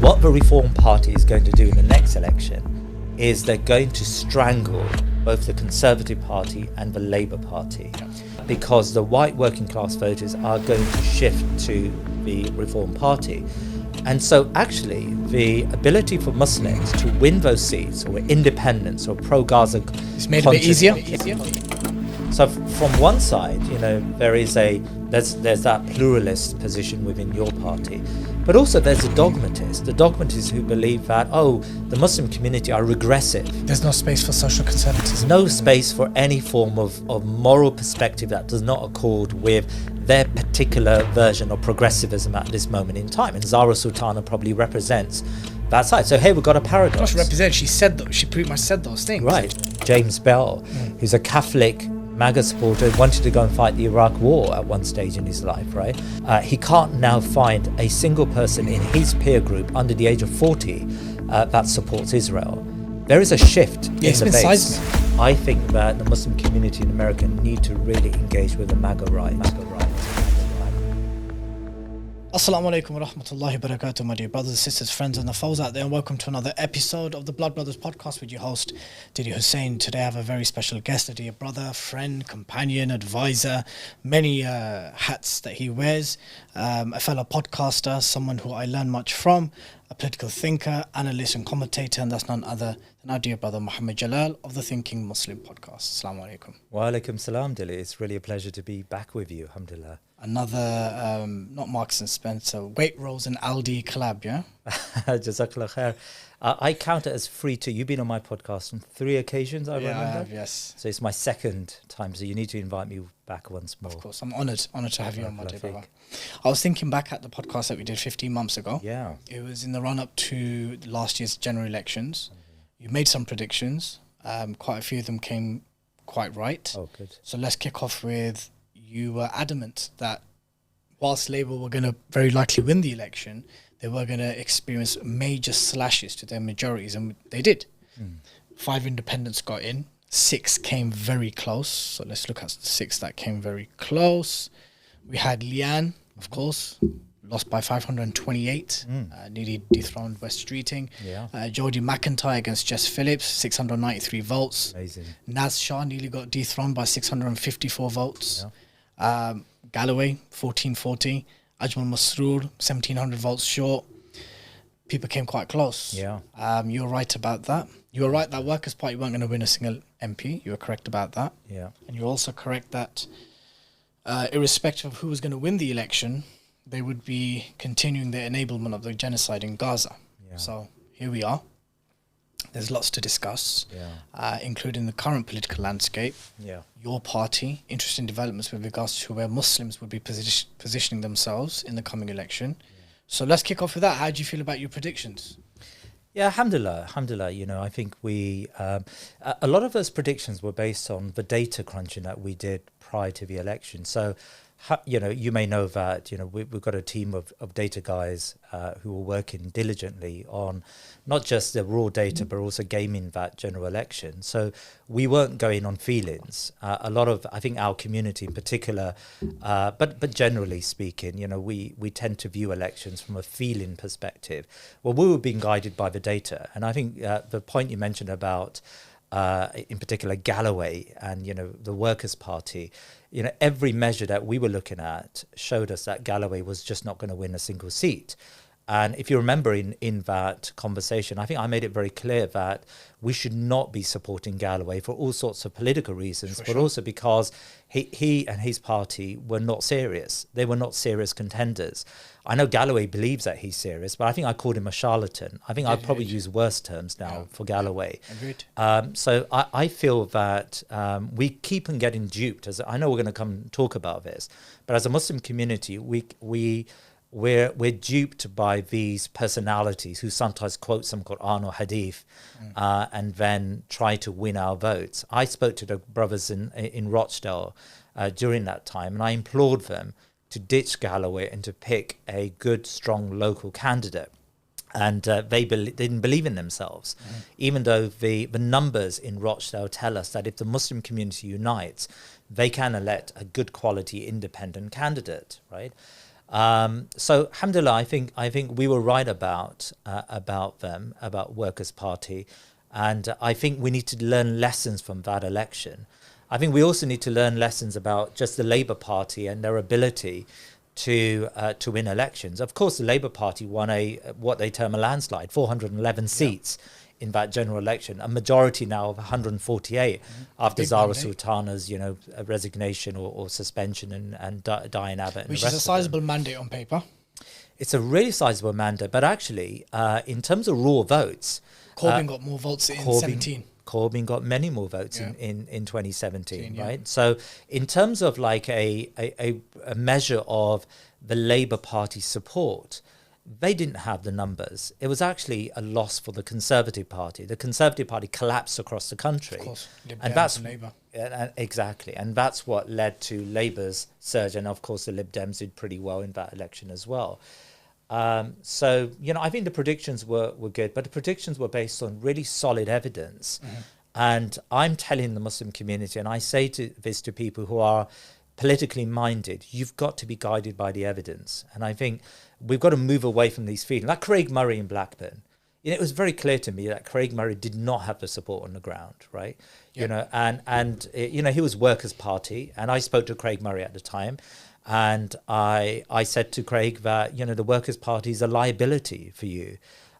What the Reform Party is going to do in the next election is they're going to strangle both the Conservative Party and the Labour Party, because the white working class voters are going to shift to the Reform Party. And so actually the ability for Muslims to win those seats, or independents or pro-Gaza, it's made a bit easier. So from one side, there's that pluralist position within your party, but also there's the dogmatists who believe that, the Muslim community are regressive. There's no space for social conservatism. No space for any form of moral perspective that does not accord with their particular version of progressivism at this moment in time. And Zarah Sultana probably represents that side. So here we've got a paradox. She pretty much said those things. Right. James Bell, who's a Catholic MAGA supporter, wanted to go and fight the Iraq war at one stage in his life, right? He can't now find a single person in his peer group under the age of 40 that supports Israel. There is a shift in the base. I think that the Muslim community in America need to really engage with the MAGA right. Assalamu alaikum wa rahmatullahi wa barakatuh, my dear brothers, sisters, friends and the foes out there, and welcome to another episode of the Blood Brothers podcast with your host, Dilly Hussain. Today I have a very special guest, a dear brother, friend, companion, advisor, many hats that he wears, a fellow podcaster, someone who I learn much from, a political thinker, analyst and commentator, and that's none other than our dear brother Muhammad Jalal of the Thinking Muslim podcast. Assalamu alaikum. Wa alaikum salam, Dilly. It's really a pleasure to be back with you, alhamdulillah. Another, not Marks and Spencer, Waitrose and Aldi collab, yeah? Jazakallah khair. I count it as free too. You've been on my podcast on 3 occasions, I remember. I have, yes. So it's my second time, so you need to invite me back once more. Of course, I'm honoured to have you on, my dear brother. I was thinking back at the podcast that we did 15 months ago. Yeah. It was in the run-up to last year's general elections. You made some predictions. Quite a few of them came quite right. Oh, good. So let's kick off with, you were adamant that whilst Labour were going to very likely win the election, they were going to experience major slashes to their majorities, and they did. 5 independents got in, 6 came very close. So let's look at the 6 that came very close. We had Leanne, of course, lost by 528, nearly dethroned West Streeting. Yeah. Jodie McIntyre against Jess Phillips, 693 votes. Amazing. Naz Shah nearly got dethroned by 654 votes. Yeah. Galloway, 1440. Ajmal Masroor, 1700 votes short. People came quite close. Yeah. You were right about that. You were right that Workers' Party weren't going to win a single MP. You were correct about that. Yeah. And you're also correct that irrespective of who was going to win the election, they would be continuing their enablement of the genocide in Gaza. Yeah. So here we are. There's lots to discuss, including the current political landscape, your party, interesting developments with regards to where Muslims would be positioning themselves in the coming election. So let's kick off with that. How do you feel about your predictions? Yeah, alhamdulillah. I think we a lot of those predictions were based on the data crunching that we did prior to the election. So, you may know that, we've got a team of data guys who are working diligently on not just the raw data, but also gaming that general election. So we weren't going on feelings. A lot of, I think our community in particular, but generally speaking, we tend to view elections from a feeling perspective. Well, we were being guided by the data. And I think the point you mentioned about, in particular, Galloway and, the Workers' Party, every measure that we were looking at showed us that Galloway was just not going to win a single seat. And if you remember in that conversation, I think I made it very clear that we should not be supporting Galloway for all sorts of political reasons, but also because he and his party were not serious. They were not serious contenders. I know Galloway believes that he's serious, but I think I called him a charlatan. I think I'd probably use worse terms now for Galloway. Agreed. So I feel that we keep on getting duped. As I know we're going to come and talk about this, but as a Muslim community, we're duped by these personalities who sometimes quote some Quran or Hadith and then try to win our votes. I spoke to the brothers in Rochdale during that time, and I implored them to ditch Galloway and to pick a good, strong local candidate. And they didn't believe in themselves, even though the numbers in Rochdale tell us that if the Muslim community unites, they can elect a good quality independent candidate, right? So, alhamdulillah, I think we were right about them, about Workers' Party, and I think we need to learn lessons from that election. I think we also need to learn lessons about just the Labour Party and their ability to win elections. Of course, the Labour Party won what they term a landslide, 411 seats in that general election, a majority now of 148 after Zarah Sultana's, resignation or suspension and Diane Abbott. Which is a sizable mandate on paper. It's a really sizable mandate, but actually, in terms of raw votes, Corbyn got more votes in 2017. Corbyn got many more votes in 2017, right? So in terms of like a measure of the Labour Party support, they didn't have the numbers. It was actually a loss for the Conservative Party. The Conservative Party collapsed across the country. Of course, and that's Labour. Exactly. And that's what led to Labour's surge. And of course, the Lib Dems did pretty well in that election as well. So, I think the predictions were good, but the predictions were based on really solid evidence. And I'm telling the Muslim community, and I say this to people who are politically minded, you've got to be guided by the evidence. And I think we've got to move away from these feelings. Like Craig Murray in Blackburn, it was very clear to me that Craig Murray did not have the support on the ground, right? And he was Workers' Party, and I spoke to Craig Murray at the time. And I said to Craig that, the Workers' Party is a liability for you.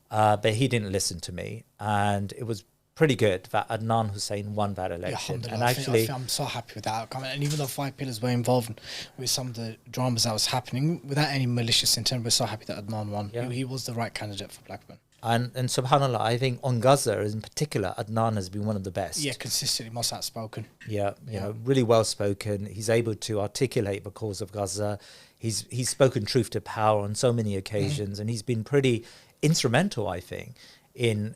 But he didn't listen to me. And it was pretty good that Adnan Hussain won that election. And actually, I'm so happy with that outcome. And even though 5 pillars were involved with some of the dramas that was happening, without any malicious intent, we're so happy that Adnan won. Yeah. He was the right candidate for Blackburn. And subhanAllah, I think on Gaza in particular, Adnan has been one of the best. Yeah, consistently most outspoken. Yeah, really well spoken. He's able to articulate the cause of Gaza. He's spoken truth to power on so many occasions, and he's been pretty instrumental, I think, in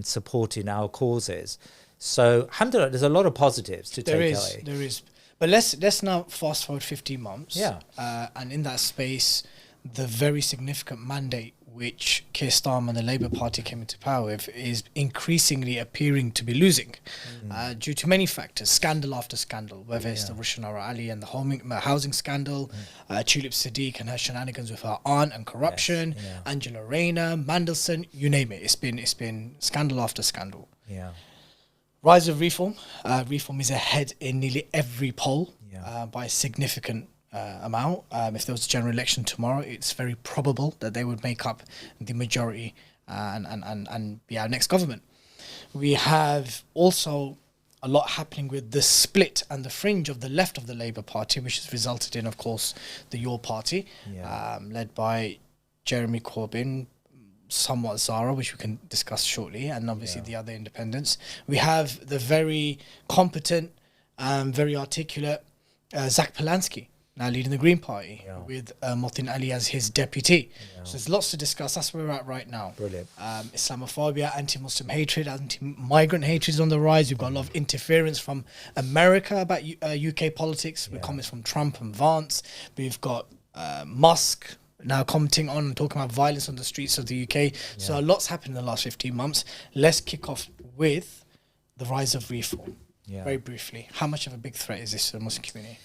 supporting our causes. So, alhamdulillah, there's a lot of positives to take away. There is. But let's now fast forward 15 months. Yeah. And in that space, the very significant mandate which Keir Starmer and the Labour Party came into power with is increasingly appearing to be losing due to many factors, scandal after scandal, whether it's the Russian Ara Ali and the housing scandal, Tulip Siddiq and her shenanigans with her aunt and corruption, Angela Rayner, Mandelson, you name it. It's been scandal after scandal. Yeah. Rise of Reform. Reform is ahead in nearly every poll by a significant amount. If there was a general election tomorrow, it's very probable that they would make up the majority and be our next government. We have also a lot happening with the split and the fringe of the left of the Labour Party, which has resulted in, of course, the Your Party, led by Jeremy Corbyn, somewhat Zarah, which we can discuss shortly, and obviously the other independents. We have the very competent, very articulate Zack Polanski, now leading the Green Party, with Motin Ali as his deputy. So there's lots to discuss. That's where we're at right now. Brilliant. Islamophobia, anti-Muslim hatred, anti-migrant hatred is on the rise. We've got a lot of interference from America about UK politics, with comments from Trump and Vance. We've got Musk now commenting on and talking about violence on the streets of the UK. So a lot's happened in the last 15 months. Let's kick off with the rise of Reform. Very briefly, how much of a big threat is this to the Muslim community?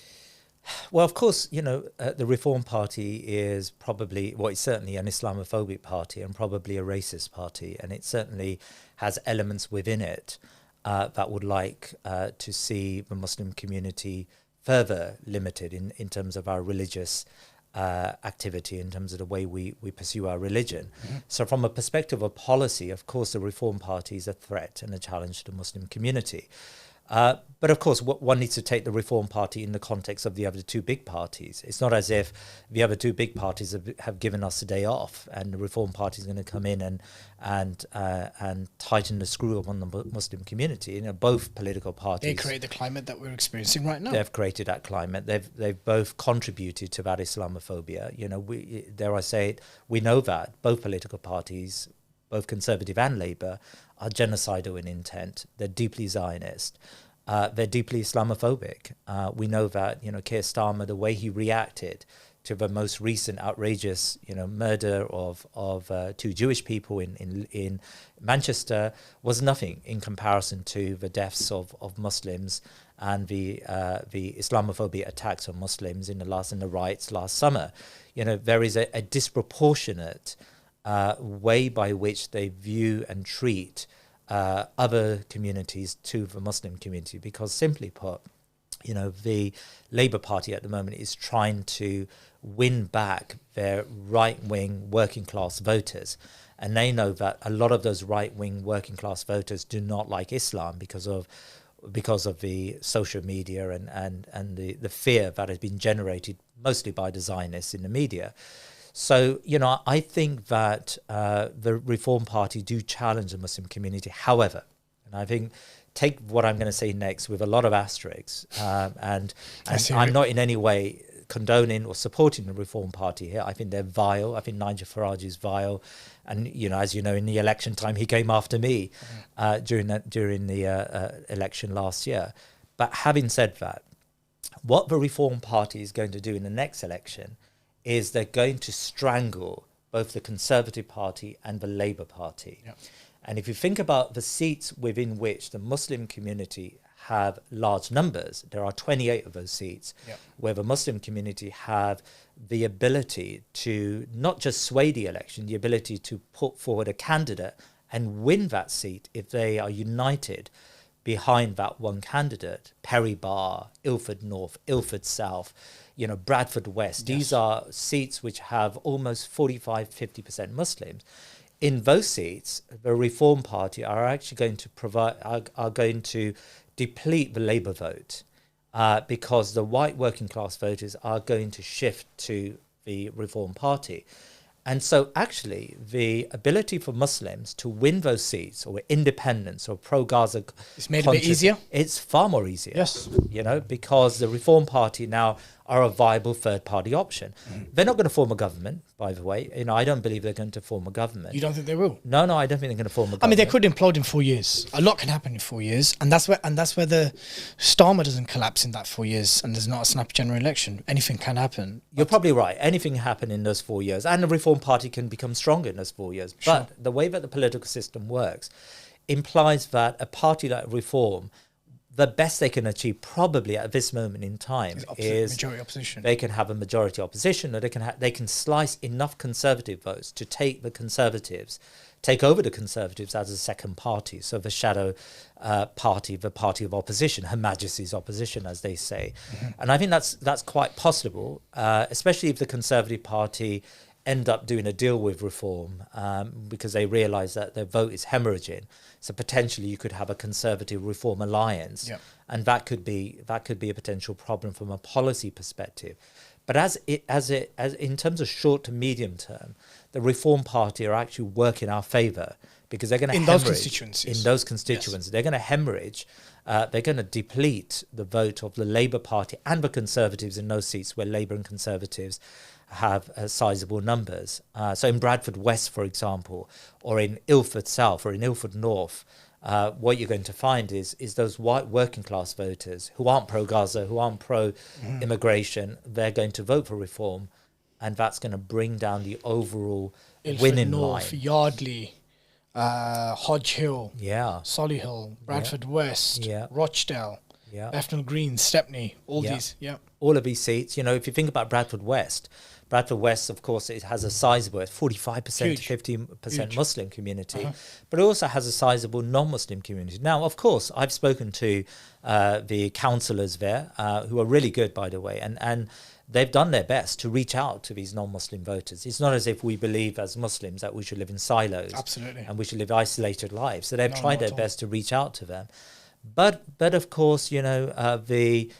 Well, of course, the Reform Party is probably, it's certainly an Islamophobic party and probably a racist party. And it certainly has elements within it that would like to see the Muslim community further limited in terms of our religious activity, in terms of the way we pursue our religion. So from a perspective of policy, of course, the Reform Party is a threat and a challenge to the Muslim community. But of course, one needs to take the Reform Party in the context of the other two big parties. It's not as if the other two big parties have given us a day off, and the Reform Party is going to come in and tighten the screw on the Muslim community. Both political parties. They create the climate that we're experiencing right now. They've created that climate. They've both contributed to that Islamophobia. Dare I say it, we know that both political parties, both Conservative and Labour, are genocidal in intent. They're deeply Zionist. They're deeply Islamophobic. We know that, Keir Starmer, the way he reacted to the most recent outrageous, murder of two Jewish people in Manchester was nothing in comparison to the deaths of Muslims and the Islamophobia attacks on Muslims in the riots last summer. There is a disproportionate way by which they view and treat other communities to the Muslim community, because simply put, the Labour Party at the moment is trying to win back their right-wing working class voters. And they know that a lot of those right-wing working class voters do not like Islam because of the social media and the fear that has been generated mostly by the Zionists in the media. So, I think that the Reform Party do challenge the Muslim community. However, and I think take what I'm going to say next with a lot of asterisks, and I'm not in any way condoning or supporting the Reform Party here. I think they're vile. I think Nigel Farage is vile, and as you know, in the election time, he came after me during the election last year. But having said that, what the Reform Party is going to do in the next election is they're going to strangle both the Conservative Party and the Labour Party. Yep. And if you think about the seats within which the Muslim community have large numbers, there are 28 of those seats, yep, where the Muslim community have the ability to not just sway the election, the ability to put forward a candidate and win that seat if they are united behind that one candidate. Perry Barr, Ilford North, Ilford South, Bradford West. Yes. These are seats which have almost 45-50% Muslims. In those seats, the Reform Party are actually going to are going to deplete the Labour vote because the white working class voters are going to shift to the Reform Party. And so actually the ability for Muslims to win those seats, or independents or pro-Gaza... It's made a bit easier? It's far more easier. Yes. Because the Reform Party now are a viable third-party option. They're not going to form a government, by the way. I don't believe they're going to form a government. You don't think they will? No, I don't think they're going to form a government. I mean, they could implode in 4 years. A lot can happen in 4 years, and that's where the Starmer doesn't collapse in that 4 years, and there's not a snap general election. Anything can happen. You're probably right. Anything can happen in those 4 years, and the Reform Party can become stronger in those 4 years. Sure. But the way that the political system works implies that a party like Reform, the best they can achieve probably at this moment in time is majority opposition. They can have a majority opposition, or they can slice enough Conservative votes to take over the Conservatives as a second party. So the shadow party, the party of opposition, Her Majesty's opposition, as they say. Mm-hmm. And I think that's quite possible, especially if the Conservative Party end up doing a deal with Reform because they realise that their vote is hemorrhaging. So potentially you could have a Conservative Reform alliance, yep, and that could be a potential problem from a policy perspective. But as in terms of short to medium term, the Reform Party are actually working our favour because they're going to those constituencies. In those constituencies, yes, they're going to hemorrhage. They're going to deplete the vote of the Labour Party and the Conservatives in those seats where Labour and Conservatives have sizable numbers. So in Bradford West, for example, or in Ilford South or in Ilford North, what you're going to find is those white working class voters who aren't pro-Gaza, who aren't pro-immigration, they're going to vote for Reform, and that's going to bring down the overall winning North, line. Yardley, Hodge Hill, yeah, Solihull, Bradford West, yeah, Rochdale, yeah, Bethnal Green, Stepney, all these, yeah. All of these seats, if you think about Bradford West, of course, it has a sizable 45% to 50% Muslim community, but it also has a sizable non-Muslim community. Now, of course, I've spoken to the councillors there, who are really good, by the way, and they've done their best to reach out to these non-Muslim voters. It's not as if we believe as Muslims that we should live in silos. Absolutely. And we should live isolated lives. So they've tried their best to reach out to them. But of course, the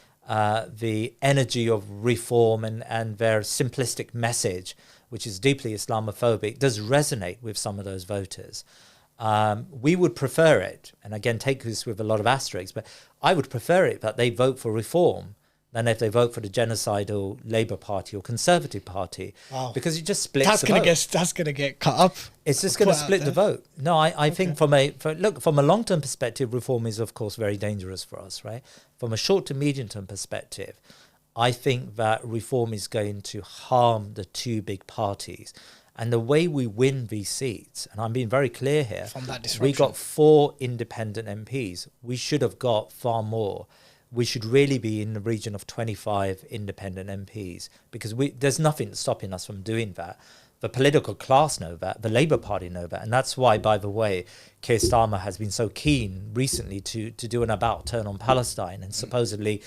energy of Reform and their simplistic message, which is deeply Islamophobic, does resonate with some of those voters. We would prefer it, and again, take this with a lot of asterisks, but I would prefer it that they vote for Reform than if they vote for the genocidal Labour Party or Conservative Party. Wow. Because it just splits the vote. That's going to get cut up. It's just going to split the vote. No, I think from a long-term perspective, Reform is, of course, very dangerous for us, right? From a short to medium-term perspective, I think that reform is going to harm the two big parties. And the way we win these seats, and I'm being very clear here, From that disruption. we got 4 independent MPs. We should have got far more. We should really be in the region of 25 independent MPs, because there's nothing stopping us from doing that. The political class know that, the Labour Party know that, and that's why, by the way, Keir Starmer has been so keen recently to do an about turn on Palestine and supposedly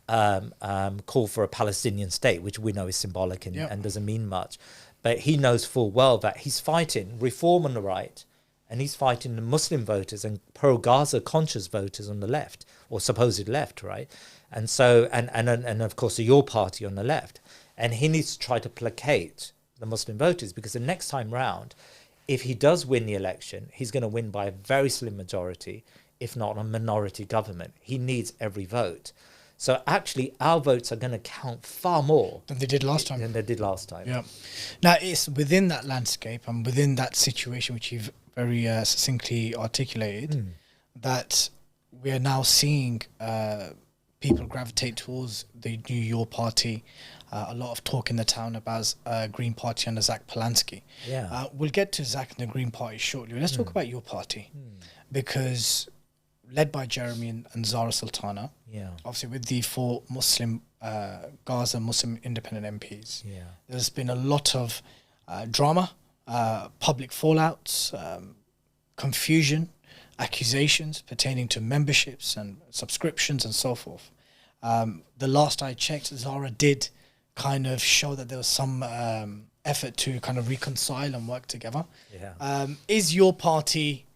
call for a Palestinian state, which we know is symbolic and doesn't mean much. But he knows full well that he's fighting reform on the right, and he's fighting the Muslim voters and pro-Gaza conscious voters on the left, or supposed left, right? And so, and of course, your party on the left. And he needs to try to placate the Muslim voters, because the next time round, if he does win the election, he's going to win by a very slim majority, if not a minority government. He needs every vote. So actually, our votes are going to count far more than they did last time. Yeah. Now, it's within that landscape and within that situation, which you've very succinctly articulated, that we are now seeing people gravitate towards the new Your Party. A lot of talk in the town about Green Party under Zack Polanski. Yeah. We'll get to Zack and the Green Party shortly. Let's talk about Your Party, because led by Jeremy and Zarah Sultana, obviously with the 4 Muslim Gaza Muslim independent MPs, there's been a lot of drama, public fallouts, confusion, accusations pertaining to memberships and subscriptions and so forth. The last I checked, Zarah did kind of show that there was some effort to kind of reconcile and work together. Is your party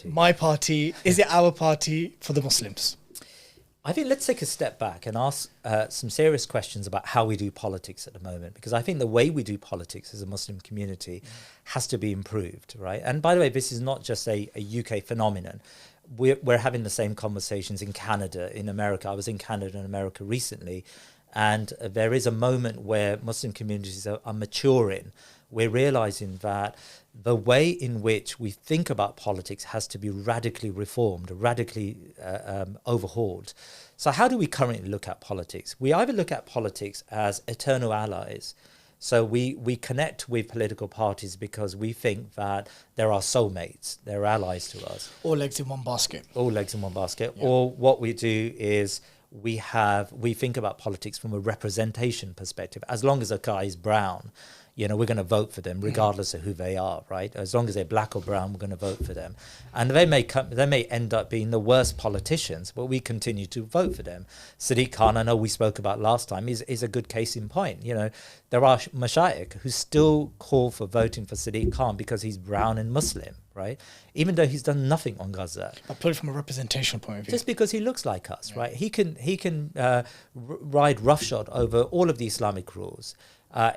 my party? Is it our party for the Muslims? I think let's take a step back and ask some serious questions about how we do politics at the moment, because I think the way we do politics as a Muslim community has to be improved, right? And by the way, this is not just a UK phenomenon. We're having the same conversations in Canada, in America. I was in Canada and America recently, and there is a moment where Muslim communities are maturing. We're realizing that the way in which we think about politics has to be radically reformed, radically overhauled. So how do we currently look at politics? We either look at politics as eternal allies. So we connect with political parties because we think that they're our soulmates, they're allies to us. All eggs in one basket. All eggs in one basket. Yeah. Or what we do is we think about politics from a representation perspective. As long as a guy is brown, we're going to vote for them regardless of who they are, right? As long as they're black or brown, we're going to vote for them. And they may end up being the worst politicians, but we continue to vote for them. Sadiq Khan, I know we spoke about last time, is a good case in point. There are mashayikh who still call for voting for Sadiq Khan because he's brown and Muslim, right? Even though he's done nothing on Gaza. But put it from a representational point of view. Just because he looks like us, right? He can ride roughshod over all of the Islamic rules.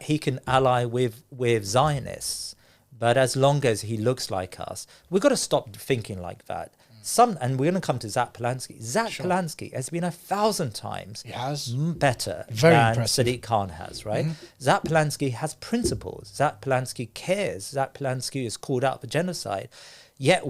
He can ally with Zionists, but as long as he looks like us, we've got to stop thinking like that. And we're going to come to Zack Polanski. Zack Polanski has been 1,000 times better than Sadiq Khan has, right? Zack Polanski has principles. Zack Polanski cares. Zack Polanski is called out for genocide. Yet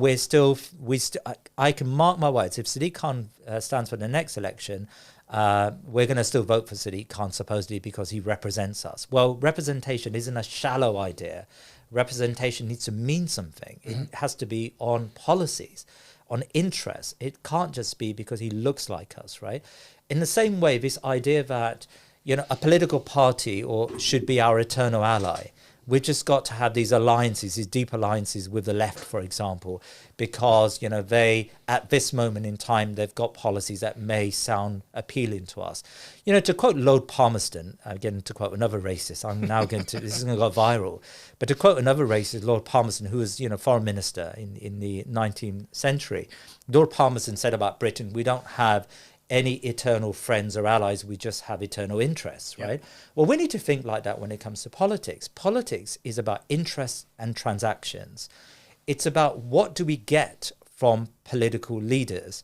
I can mark my words, if Sadiq Khan stands for the next election, we're going to still vote for Sadiq Khan, supposedly because he represents us. Well, representation isn't a shallow idea. Representation needs to mean something. It has to be on policies, on interests. It can't just be because he looks like us, right? In the same way, this idea that, a political party should be our eternal ally. We've just got to have these alliances, these deep alliances with the left, for example, because, they, at this moment in time, they've got policies that may sound appealing to us. To quote Lord Palmerston, again, to quote another racist, this is going to go viral, but to quote another racist, Lord Palmerston, who was, foreign minister in the 19th century, Lord Palmerston said about Britain, we don't have any eternal friends or allies, we just have eternal interests, right? Well, we need to think like that when it comes to politics. Politics is about interests and transactions. It's about what do we get from political leaders.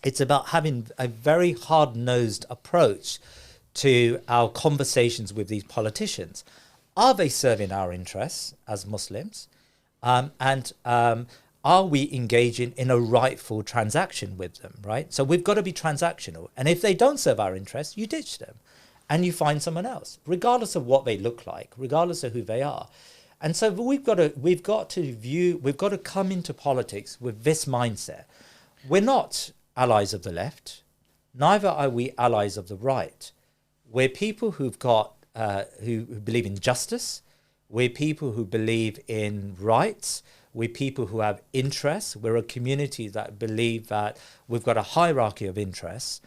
It's about having a very hard-nosed approach to our conversations with these politicians. Are they serving our interests as Muslims? And are we engaging in a rightful transaction with them, right? So we've got to be transactional. And if they don't serve our interests, you ditch them and you find someone else, regardless of what they look like, regardless of who they are. And so we've got to come into politics with this mindset. We're not allies of the left, neither are we allies of the right. We're people who've got who believe in justice. We're people who believe in rights. We're people who have interests. We're a community that believe that we've got a hierarchy of interests.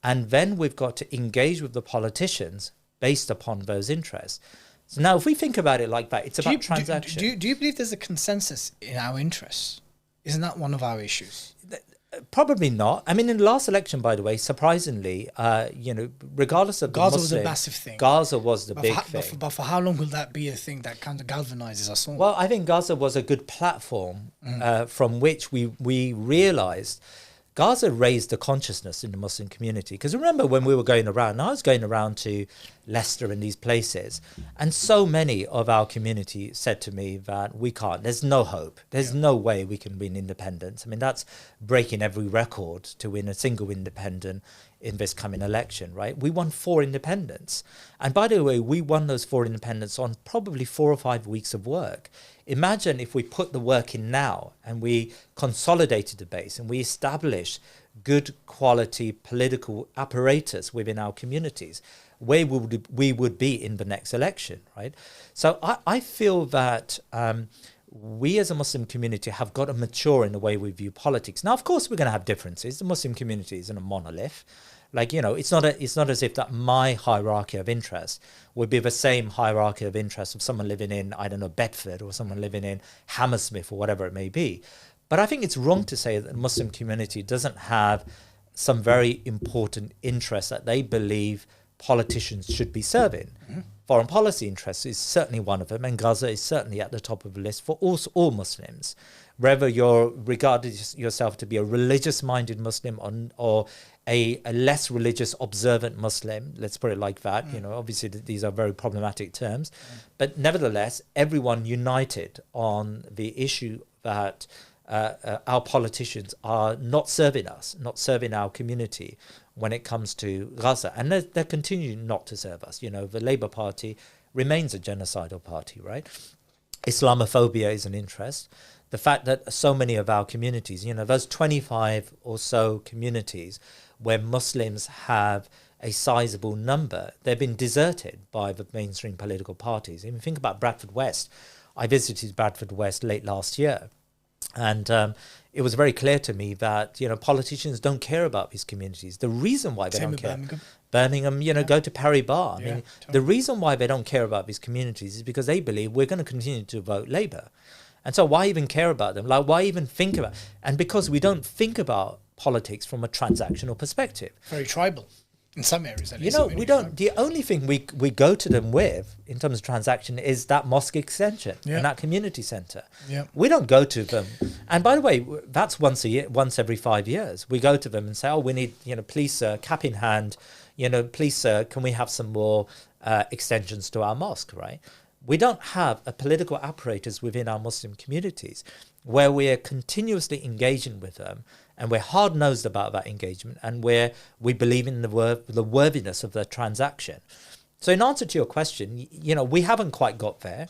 And then we've got to engage with the politicians based upon those interests. So now if we think about it like that, it's about transaction. Do you believe there's a consensus in our interests? Isn't that one of our issues? Probably not. I mean, in the last election, by the way, surprisingly, regardless of Gaza the was a massive thing. Gaza was the big thing. But for how long will that be a thing that kind of galvanizes us all? Well, I think Gaza was a good platform from which we realized Gaza raised the consciousness in the Muslim community. Because remember when we were going around, I was going around to Leicester and these places, and so many of our community said to me that we can't, there's no hope. There's no way we can win independence. I mean, that's breaking every record to win a single independent in this coming election, right? We won 4 independents. And by the way, we won those 4 independents on probably 4 or 5 weeks of work. Imagine if we put the work in now and we consolidated the base and we established good quality political apparatus within our communities, where we would be in the next election, right? So I feel that we as a Muslim community have got to mature in the way we view politics. Now, of course, we're going to have differences. The Muslim community isn't a monolith. Like, it's not as if that my hierarchy of interest would be the same hierarchy of interest of someone living in, I don't know, Bedford or someone living in Hammersmith or whatever it may be. But I think it's wrong to say that the Muslim community doesn't have some very important interests that they believe politicians should be serving. Mm-hmm. Foreign policy interests is certainly one of them, and Gaza is certainly at the top of the list for all Muslims. Whether you're regarded yourself to be a religious-minded Muslim or a less religious observant Muslim, let's put it like that. Obviously these are very problematic terms, but nevertheless, everyone united on the issue that our politicians are not serving us, not serving our community when it comes to Gaza, and they're continuing not to serve us. The Labour Party remains a genocidal party, right? Islamophobia is an interest. The fact that so many of our communities, those 25 or so communities where Muslims have a sizable number, they've been deserted by the mainstream political parties. Even think about Bradford West. I visited Bradford West late last year, and it was very clear to me that politicians don't care about these communities. The reason why they don't care, Birmingham, go to Parry Bar. I mean, the reason why they don't care about these communities is because they believe we're going to continue to vote Labour. And so why even care about them? Like, why even think about? And because we don't think about politics from a transactional perspective. Very tribal in some areas. At least we don't. The only thing we go to them with in terms of transaction is that mosque extension and that community centre. Yeah. We don't go to them. And by the way, that's once a year, once every 5 years. We go to them and say, "Oh, we need, please, sir, cap in hand, please, sir, can we have some more extensions to our mosque?" Right? We don't have a political apparatus within our Muslim communities where we're continuously engaging with them, and we're hard-nosed about that engagement, and where we believe in the worthiness of the transaction. So in answer to your question, we haven't quite got there.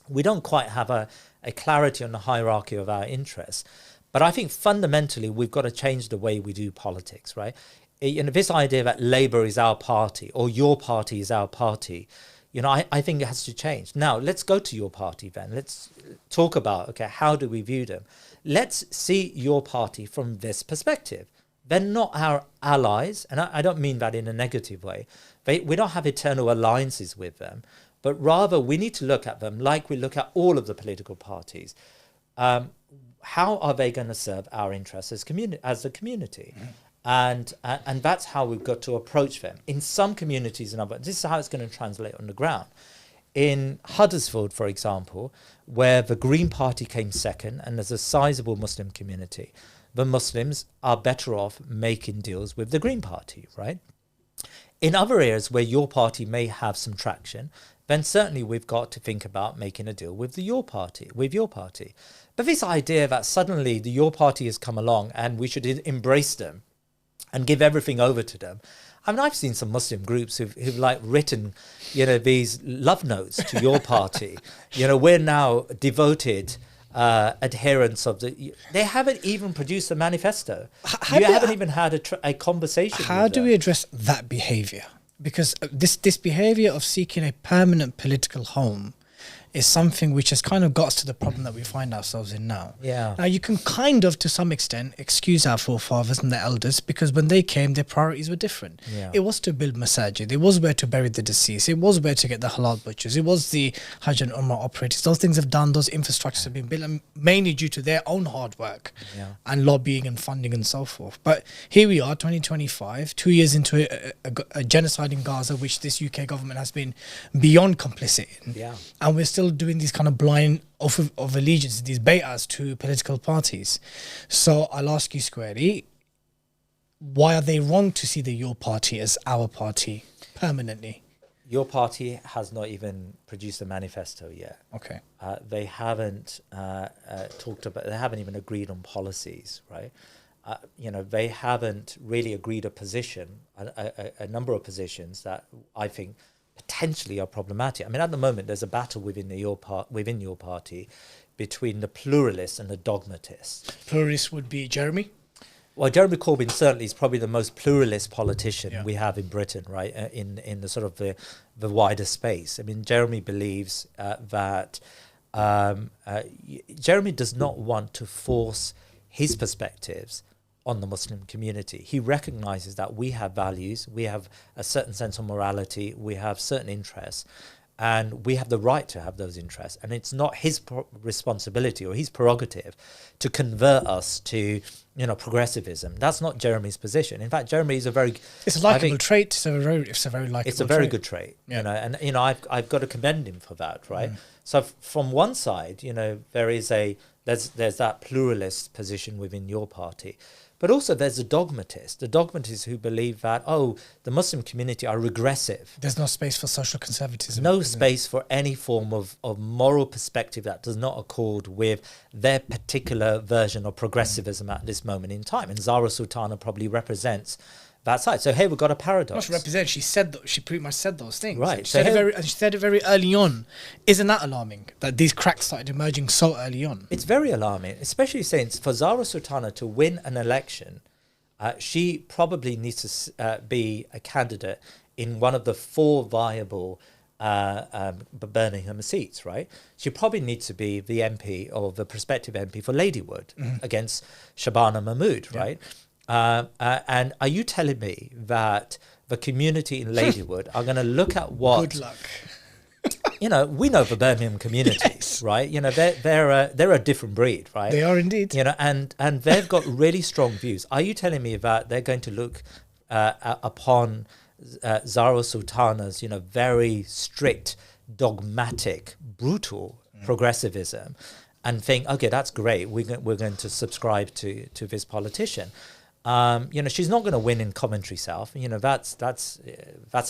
We don't quite have a clarity on the hierarchy of our interests. But I think fundamentally we've got to change the way we do politics, right? This idea that Labour is our party or your party is our party, I think it has to change. Now, let's go to your party then. Let's talk about, okay, how do we view them? Let's see your party from this perspective. They're not our allies, and I don't mean that in a negative way. We don't have eternal alliances with them, but rather we need to look at them like we look at all of the political parties. How are they going to serve our interests as a community? Mm. And that's how we've got to approach them. In some communities and others, this is how it's going to translate on the ground. In Huddersfield, for example, where the Green Party came second and there's a sizable Muslim community, the Muslims are better off making deals with the Green Party, right? In other areas where your party may have some traction, then certainly we've got to think about making a deal with your party. But this idea that suddenly your party has come along and we should embrace them and give everything over to them. I mean, I've seen some Muslim groups who've like written, these love notes to your party. We're now devoted adherents of they haven't even produced a manifesto. You haven't even had a conversation. How do we address that behavior? Because this behavior of seeking a permanent political home is something which has kind of got us to the problem that we find ourselves in now. Yeah. Now, you can kind of, to some extent, excuse our forefathers and the elders, because when they came, their priorities were different. Yeah. It was to build masajid. It was where to bury the deceased. It was where to get the halal butchers. It was the Hajj and Ummah operators. Those things have done. Those infrastructures have been built, and mainly due to their own hard work and lobbying and funding and so forth. But here we are, 2025, 2 years into a genocide in Gaza, which this UK government has been beyond complicit in. Yeah. And we're still doing these kind of blind of allegiance, these bay'ahs to political parties. So I'll ask you squarely, why are they wrong to see your party as our party permanently? Your party has not even produced a manifesto yet. Okay. They haven't they haven't even agreed on policies, right? They haven't really agreed a position, a number of positions that I think potentially are problematic. I mean, at the moment, there's a battle within your party between the pluralists and the dogmatists. Pluralists would be Jeremy? Well, Jeremy Corbyn certainly is probably the most pluralist politician we have in Britain, right? In the sort of the wider space. I mean, Jeremy believes that Jeremy does not want to force his perspectives on the Muslim community. He recognizes that we have values, we have a certain sense of morality, we have certain interests, and we have the right to have those interests. And it's not his responsibility or his prerogative to convert us to, progressivism. That's not Jeremy's position. In fact, Jeremy is it's a likable trait. It's a very likable. It's a very good trait. I've got to commend him for that, right? So from one side, there's that pluralist position within your party. But also there's the dogmatists who believe that, the Muslim community are regressive. There's no space for social conservatism. No space for any form of moral perspective that does not accord with their particular version of progressivism at this moment in time. And Zarah Sultana probably represents that side. So here we've got a paradox. Not represent. She pretty much said those things. Right. She said it very early on. Isn't that alarming that these cracks started emerging so early on? It's very alarming, especially since for Zarah Sultana to win an election, she probably needs to be a candidate in one of the 4 viable Birmingham seats, right? She probably needs to be the MP or the prospective MP for Ladywood against Shabana Mahmood, right? And are you telling me that the community in Ladywood are going to look at what? Good luck. We know the Birmingham communities, right? They're a different breed, right? They are indeed. And they've got really strong views. Are you telling me that they're going to look upon Zarah Sultana's, very strict, dogmatic, brutal progressivism and think, okay, that's great. We're going to subscribe to this politician. She's not going to win in Coventry South. That's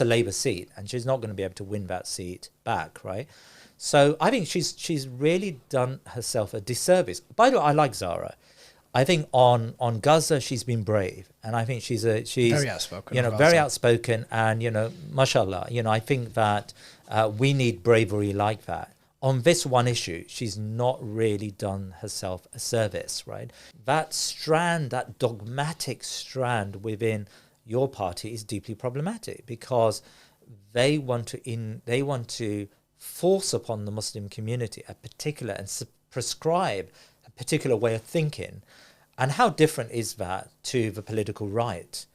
a Labour seat, and she's not going to be able to win that seat back, right? So I think she's really done herself a disservice. By the way, I like Zarah. I think on Gaza she's been brave, and I think she's very outspoken. Very outspoken, and mashallah. I think that we need bravery like that. On this one issue, she's not really done herself a service, right? That strand, that dogmatic strand within your party is deeply problematic because they want to force upon the Muslim community a particular and prescribe a particular way of thinking. And how different is that to the political right?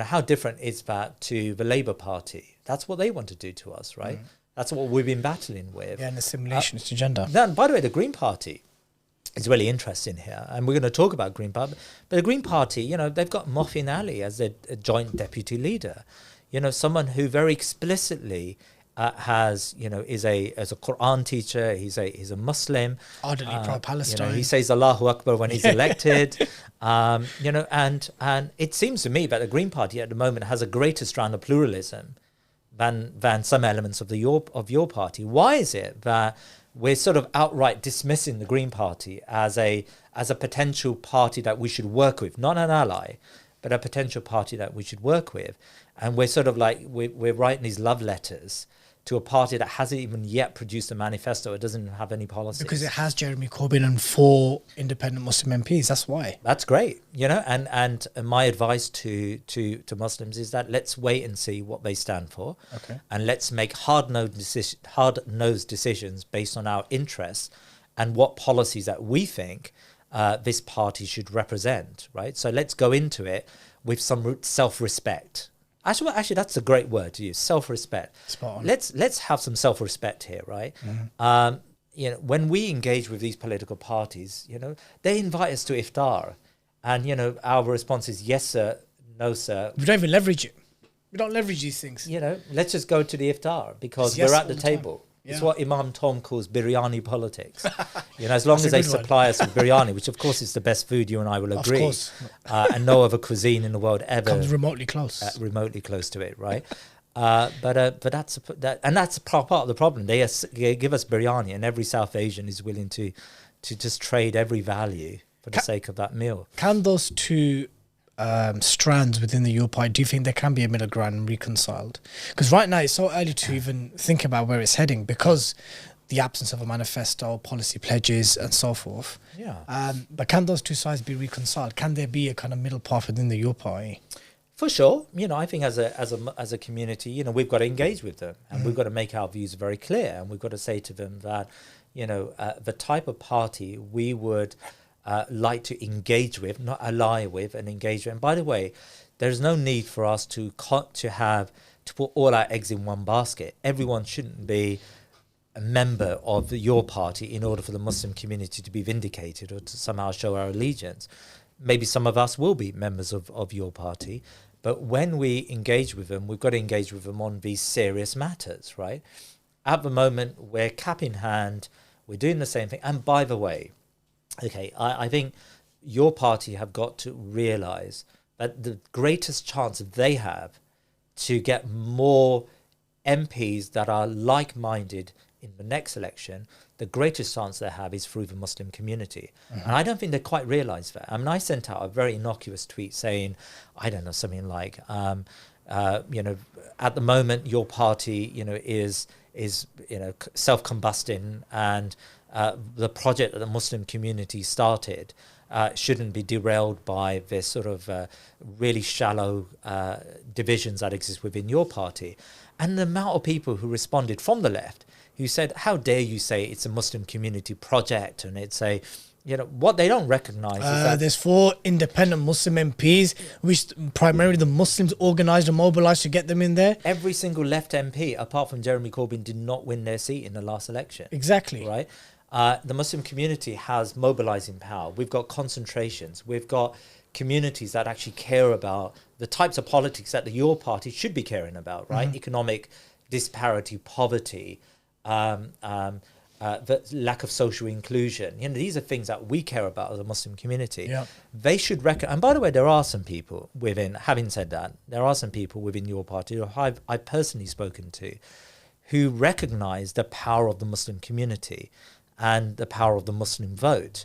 How different is that to the Labour Party? That's what they want to do to us, right? That's what we've been battling with. Yeah, and assimilation to gender. Then, by the way, the Green Party is really interesting here. And we're going to talk about Green Party. But the Green Party, they've got Mohsin Ali as their joint deputy leader. Someone who very explicitly is a Quran teacher. He's a Muslim. Ardently pro-Palestine. He says Allahu Akbar when he's elected. And it seems to me that the Green Party at the moment has a greater strand of pluralism than some elements of your party. Why is it that we're sort of outright dismissing the Green Party as a potential party that we should work with, not an ally, but a potential party that we should work with? And we're sort of like, we're writing these love letters to a party that hasn't even yet produced a manifesto. It doesn't have any policies. Because it has Jeremy Corbyn and 4 independent Muslim MPs. That's why. That's great, and my advice to Muslims is that let's wait and see what they stand for. Okay. And let's make hard-nosed decisions based on our interests and what policies that we think this party should represent, right? So let's go into it with some self-respect. Actually, that's a great word to use, self-respect. Spot on. Let's have some self-respect here, right? Mm-hmm. When we engage with these political parties, they invite us to iftar, and our response is yes, sir, no, sir. We don't even leverage it. We don't leverage these things. Let's just go to the iftar because Yes we're at the all the table. time. Yeah. It's what Imam Tom calls biryani politics. As long That's as a they good one. supply us with biryani, which of course is the best food, you and I will Of agree. course. And no other cuisine in the world ever Comes remotely close. remotely close to it, right? But that's part of the problem. They give us biryani, and every South Asian is willing to just trade every value for the sake of that meal. Can those two strands within the Your Party, do you think there can be a middle ground and reconciled? Because right now it's so early to even think about where it's heading because the absence of a manifesto, policy pledges and so forth. Yeah. But can those two sides be reconciled? Can there be a kind of middle path within the Your Party? For sure. I think as a community, we've got to engage with them, and we've got to make our views very clear, and we've got to say to them that, the type of party we would like to engage with, not ally with, and engage with. And by the way, there's no need for us to put all our eggs in one basket. Everyone shouldn't be a member of your party in order for the Muslim community to be vindicated or to somehow show our allegiance. Maybe some of us will be members of your party, but when we engage with them, we've got to engage with them on these serious matters, right? At the moment, we're cap in hand, we're doing the same thing. And by the way, okay, I think your party have got to realise that the greatest chance they have to get more MPs that are like-minded in the next election, the greatest chance they have is through the Muslim community. Mm-hmm. And I don't think they quite realise that. I mean, I sent out a very innocuous tweet saying, I don't know, something like, at the moment your party, is self-combusting, and the project that the Muslim community started shouldn't be derailed by this sort of really shallow divisions that exist within your party. And the amount of people who responded from the left who said, how dare you say it's a Muslim community project, and it's a, what they don't recognise is that there's 4 independent Muslim MPs, which primarily the Muslims organised and mobilised to get them in there. Every single left MP, apart from Jeremy Corbyn, did not win their seat in the last election. Exactly. Right? The Muslim community has mobilising power. We've got concentrations. We've got communities that actually care about the types of politics that your party should be caring about, right? Mm-hmm. Economic disparity, poverty, the lack of social inclusion. These are things that we care about as a Muslim community. Yeah. They should and by the way, there are some people having said that, there are some people within your party who I've personally spoken to who recognise the power of the Muslim community and the power of the Muslim vote.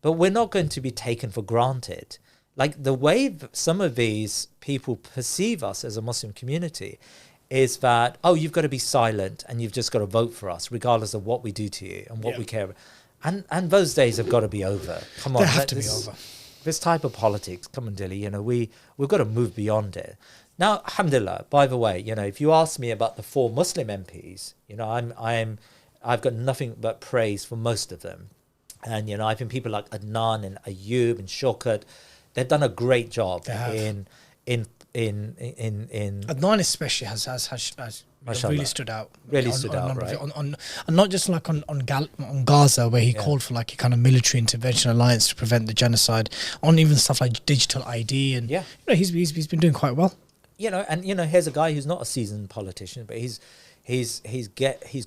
But we're not going to be taken for granted. Like the way some of these people perceive us as a Muslim community is that, you've got to be silent and you've just got to vote for us regardless of what we do to you and what we care about. And those days have got to be over. Come on. They have to be over. This type of politics, come on, Dilly, we've got to move beyond it. Now, alhamdulillah, by the way, if you ask me about the 4 Muslim MPs, I've got nothing but praise for most of them. And, I think people like Adnan and Ayub and Shaukat, they've done a great job in Adnan especially has really stood out. Really stood out, right? And not just like on Gaza, where he called for like a kind of military intervention alliance to prevent the genocide, on even stuff like digital ID, and he's been doing quite well. Here's a guy who's not a seasoned politician, but he's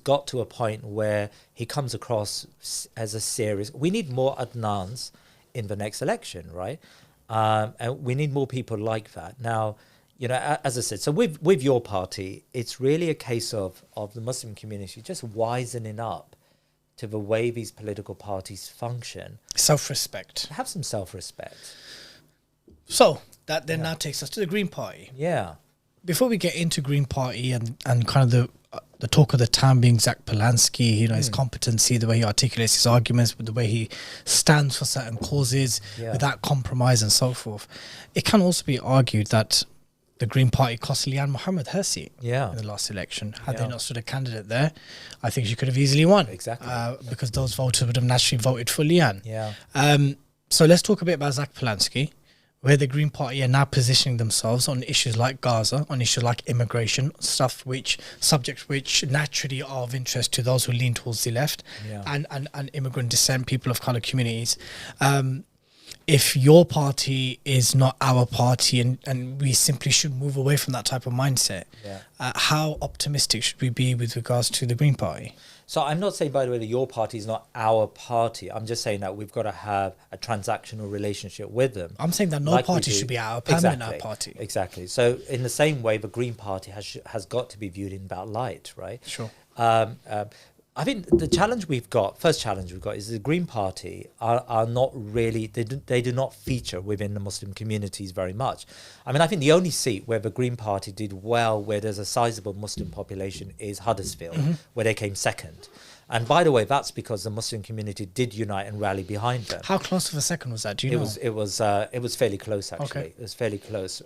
got to a point where he comes across as a serious. We need more Adnans in the next election, right? And we need more people like that. Now, you know, as I said, so with your party, it's really a case of the Muslim community just wisening up to the way these political parties function. Self-respect. Have some self-respect. So that then now takes us to the Green Party. Yeah. Before we get into Green Party and kind of the talk of the town being Zack Polanski, you know, his competency, the way he articulates his arguments, the way he stands for certain causes without compromise and so forth, it can also be argued that the Green Party cost Liane Mohammed her seat in the last election. Had they not stood a candidate there, I think she could have easily won. Exactly. Because those voters would have naturally voted for Liane. Yeah. So let's talk a bit about Zack Polanski, where the Green Party are now positioning themselves on issues like Gaza, on issues like immigration, subjects which naturally are of interest to those who lean towards the left and immigrant descent, people of colour communities. If your party is not our party and we simply should move away from that type of mindset, how optimistic should we be with regards to the Green Party? So I'm not saying, by the way, that your party is not our party. I'm just saying that we've got to have a transactional relationship with them. I'm saying that no party should be our permanent our party. Exactly. So in the same way, the Green Party has got to be viewed in that light, right? Sure. I think the first challenge we've got is the Green Party are not really, they do not feature within the Muslim communities very much. I mean, I think the only seat where the Green Party did well, where there's a sizable Muslim population, is Huddersfield, where they came second. And by the way, that's because the Muslim community did unite and rally behind them. How close of a second was that? Do you know? It was fairly close, actually. Okay. It was fairly close.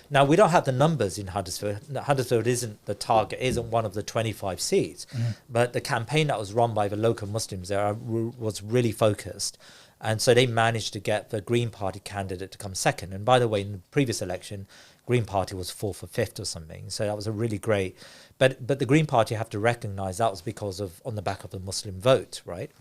Now, we don't have the numbers in Huddersfield. Huddersfield isn't the target, isn't one of the 25 seats. But the campaign that was run by the local Muslims there was really focused. And so they managed to get the Green Party candidate to come second. And by the way, in the previous election, Green Party was fourth or fifth or something. So that was a really great... But the Green Party, have to recognise that was because of, on the back of the Muslim vote, right?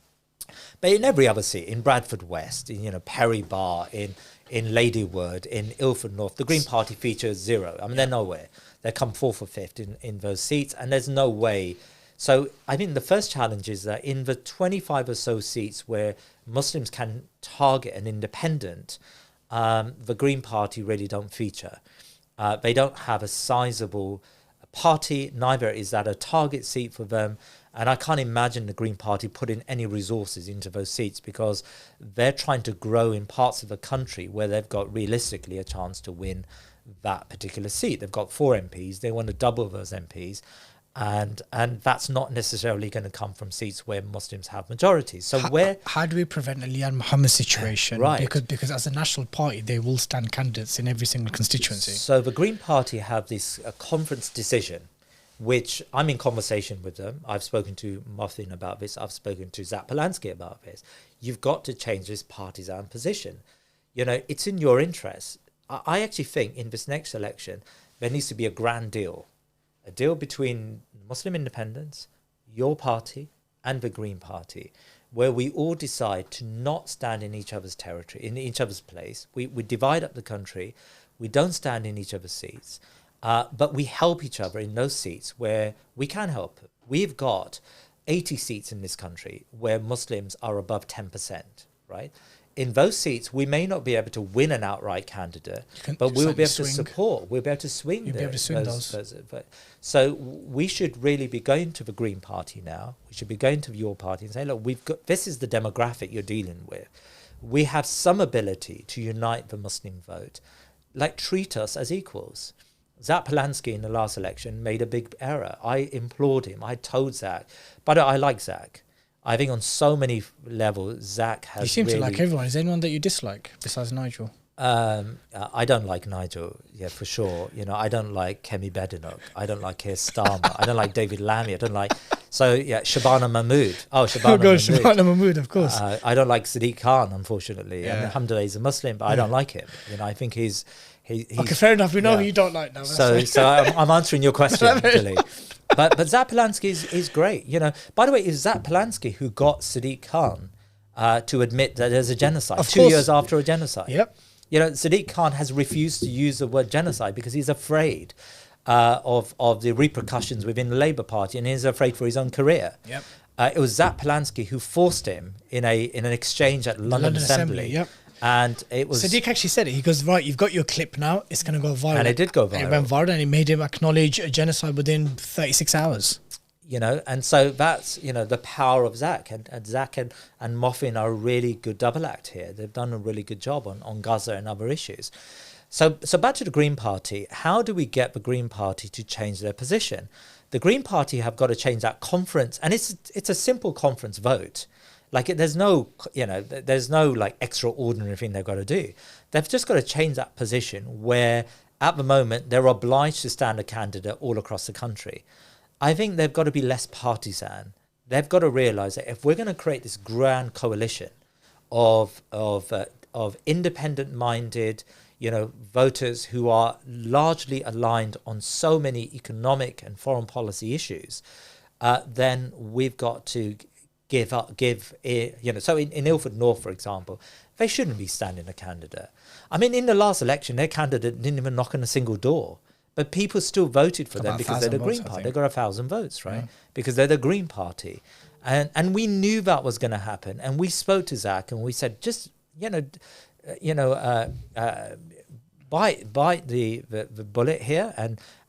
But in every other seat, in Bradford West, in Perry Bar, in Ladywood, in Ilford North, the Green Party features zero. I mean, they're nowhere. They come fourth or fifth in those seats, and there's no way. So I think the first challenge is that in the 25 or so seats where Muslims can target an independent, the Green Party really don't feature. They don't have a sizable party, neither is that a target seat for them. And I can't imagine the Green Party putting any resources into those seats because they're trying to grow in parts of the country where they've got realistically a chance to win that particular seat. They've got 4 MPs. They want to double those MPs. And that's not necessarily going to come from seats where Muslims have majorities. So how do we prevent a Liane Mohammed situation? Right. Because as a national party, they will stand candidates in every single constituency. So the Green Party have this conference decision, which I'm in conversation with them. I've spoken to Mothin about this. I've spoken to Zack Polanski about this. You've got to change this partisan position. It's in your interest. I actually think in this next election, there needs to be a grand deal. A deal between Muslim independents, your party, and the Green Party, where we all decide to not stand in each other's territory, in each other's place. We divide up the country. We don't stand in each other's seats, but we help each other in those seats where we can help. We've got 80 seats in this country where Muslims are above 10%, right? In those seats, we may not be able to win an outright candidate, but we'll be able to support. We'll be able to swing. You'll be able to swing those. So we should really be going to the Green Party now. We should be going to your party and saying, look, this is the demographic you're dealing with. We have some ability to unite the Muslim vote. Treat us as equals. Zack Polanski in the last election made a big error. I implored him. I told Zack. But I like Zack. I think on so many levels, Zack has. You seem to like everyone. Is there anyone that you dislike besides Nigel? I don't like Nigel, for sure. I don't like Kemi Badenoch. I don't like Keir Starmer. I don't like David Lammy. I don't like... So, Shabana Mahmood. Shabana Mahmood, of course. I don't like Sadiq Khan, unfortunately. Yeah. I mean, alhamdulillah, he's a Muslim, but I don't like him. I think he's okay, fair enough. We know who you don't like now. So I'm answering your question, Dilly. But Zack Polanski is great. By the way, it's Zack Polanski who got Sadiq Khan to admit that there's a genocide. Of 2 course. years after a genocide. Yep. Sadiq Khan has refused to use the word genocide because he's afraid of the repercussions within the Labour Party, and he's afraid for his own career. Yep. It was Zack Polanski who forced him in an exchange at London Assembly. Yep. And it was... Sadiq actually said it. He goes, right, you've got your clip now. It's going to go viral. And it did go viral. And it went viral and it made him acknowledge a genocide within 36 hours. You know, and so that's, you know, the power of Zack. And Zack and Moffin are a really good double act here. They've done a really good job on Gaza and other issues. So back to the Green Party. How do we get the Green Party to change their position? The Green Party have got to change that conference. And it's a simple conference vote. Like, there's no like extraordinary thing they've got to do. They've just got to change that position where at the moment they're obliged to stand a candidate all across the country. I think they've got to be less partisan. They've got to realise that if we're going to create this grand coalition of independent-minded, you know, voters who are largely aligned on so many economic and foreign policy issues, then we've got to so in Ilford North, for example, they shouldn't be standing a candidate. I mean, in the last election, their candidate didn't even knock on a single door, but people still voted for them because they're the Green Party. They got 1,000 votes, right? Yeah. Because they're the Green Party. And we knew that was going to happen. And we spoke to Zack and we said, just, bite the bullet here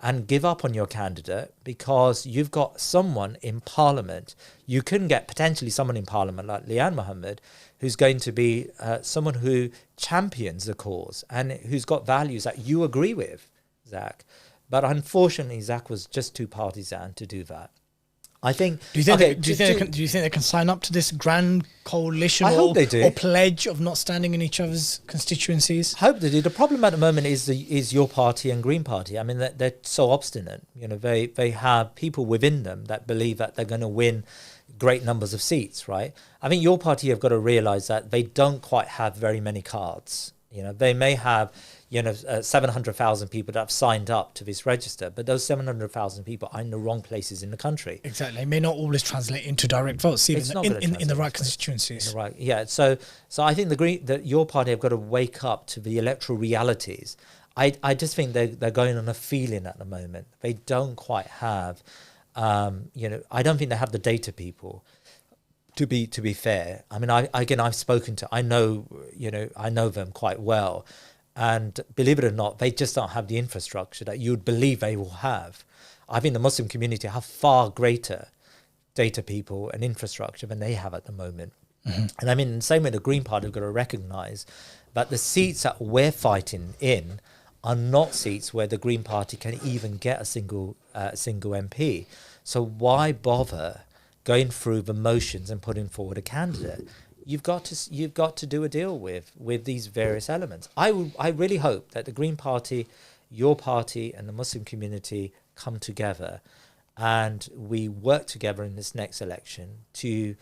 and give up on your candidate, because you've got someone in Parliament. You can get potentially someone in Parliament like Liane Mohammed, who's going to be someone who champions the cause and who's got values that you agree with, Zack. But unfortunately, Zack was just too partisan to do that. I think. Do you think they can sign up to this grand coalition or pledge of not standing in each other's constituencies? I hope they do. The problem at the moment is your party and Green Party. I mean, they're so obstinate. You know, they have people within them that believe that they're going to win great numbers of seats, right? I think your party have got to realise that they don't quite have very many cards. You know, they may have, 700,000 people that have signed up to this register, but those 700,000 people are in the wrong places in the country. Exactly. They may not always translate into direct votes, even in the right constituencies. Right. Yeah. So I think your party have got to wake up to the electoral realities. I just think they're going on a feeling at the moment. They don't quite have, I don't think they have the data people. To be fair, I mean, I've spoken to, I know them quite well, and believe it or not, they just don't have the infrastructure that you'd believe they will have. I think the Muslim community have far greater data people and infrastructure than they have at the moment. Mm-hmm. And I mean, in the same way, the Green Party have got to recognise that the seats that we're fighting in are not seats where the Green Party can even get a single MP. So why bother going through the motions and putting forward a candidate? You've got to do a deal with these various elements. I really hope that the Green Party, your party, and the Muslim community come together, and we work together in this next election to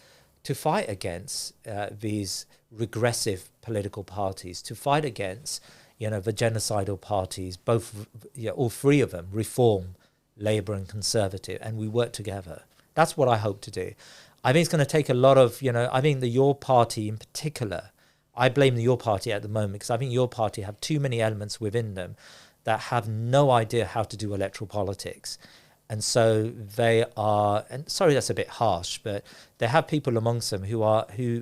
fight against these regressive political parties, to fight against the genocidal parties, all three of them, Reform, Labour, and Conservative, and we work together. That's what I hope to do. I think it's going to take a lot of, I think your party in particular, I blame your party at the moment, because I think your party have too many elements within them that have no idea how to do electoral politics. And so they are, and sorry that's a bit harsh, but they have people amongst them who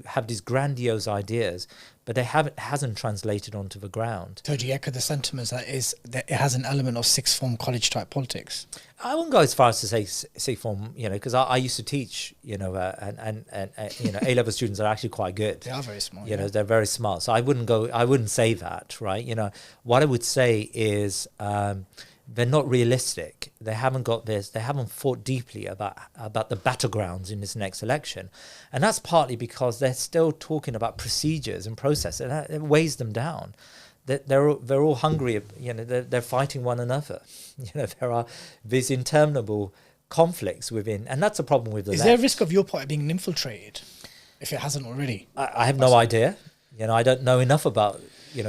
have these grandiose ideas, but it hasn't translated onto the ground. So do you echo the sentiments that it has an element of sixth form college type politics? I wouldn't go as far as to say sixth form, because I used to teach, and A-level students are actually quite good. They are very smart. They're very smart. So I wouldn't say that, right? What I would say is, they're not realistic. They haven't got this. They haven't thought deeply about the battlegrounds in this next election, and that's partly because they're still talking about procedures and process, and it weighs them down. They're all hungry. They're fighting one another. There are these interminable conflicts within, and that's a problem with the left. Is there a risk of your party being infiltrated if it hasn't already? I have no idea. I don't know enough about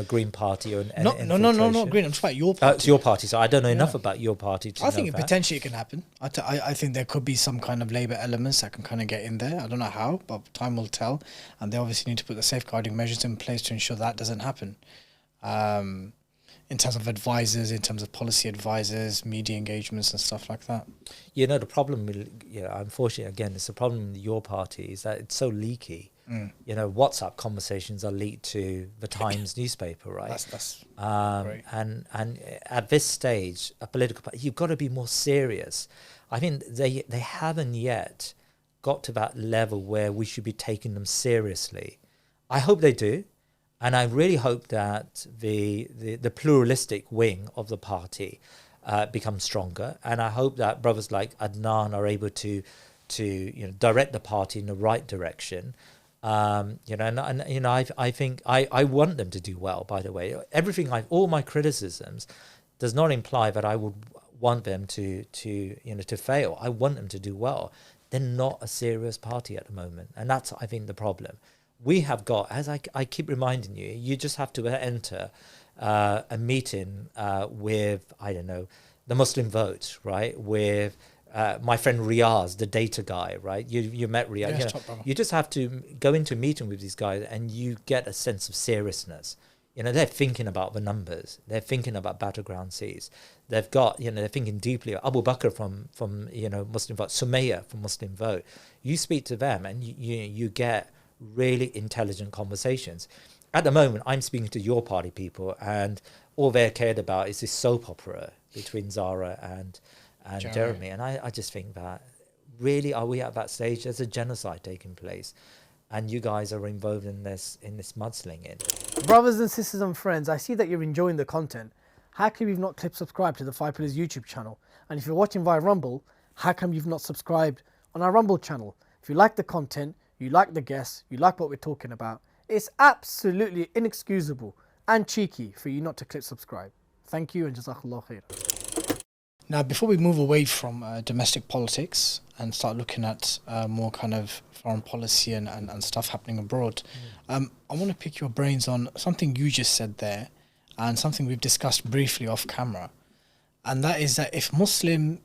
Green Party or not Green. I'm talking about your party. It's your party, so I don't know enough about your party. I think potentially it can happen. I think there could be some kind of Labour elements that can kind of get in there. I don't know how, but time will tell. And they obviously need to put the safeguarding measures in place to ensure that doesn't happen. In terms of advisors, in terms of policy advisors, media engagements and stuff like that. The problem with, unfortunately, again, it's the problem with your party is that it's so leaky. You know, WhatsApp conversations are leaked to the Times newspaper, right? That's great. And at this stage, a political party, you've got to be more serious. I think they haven't yet got to that level where we should be taking them seriously. I hope they do. And I really hope that the pluralistic wing of the party becomes stronger. And I hope that brothers like Adnan are able to direct the party in the right direction. I think I want them to do well, by the way. All my criticisms does not imply that I would want them to fail. I want them to do well. They're not a serious party at the moment. And that's, I think, the problem. We have got, as I keep reminding you, you just have to enter a meeting with, I don't know, the Muslim Vote, right? With my friend Riaz, the data guy, right? You met Riaz. Yes, you just have to go into a meeting with these guys and you get a sense of seriousness. You know, they're thinking about the numbers. They're thinking about battleground seas. They've got, they're thinking deeply. Abu Bakr from Muslim Vote, Sumaya from Muslim Vote. You speak to them and you get really intelligent conversations. At the moment, I'm speaking to your party people, and all they're cared about is this soap opera between Zarah and Jeremy. And I just think that, really, are we at that stage? There's a genocide taking place, and you guys are involved in this mudslinging. Brothers and sisters and friends, I see that you're enjoying the content. How come you've not clicked subscribe to the Five Pillars YouTube channel? And if you're watching via Rumble, how come you've not subscribed on our Rumble channel? If you like the content, you like the guests, you like what we're talking about, it's absolutely inexcusable and cheeky for you not to click subscribe. Thank you and Jazakallah khair. Now, before we move away from domestic politics and start looking at more kind of foreign policy and stuff happening abroad, I want to pick your brains on something you just said there and something we've discussed briefly off camera. And that is that if Muslim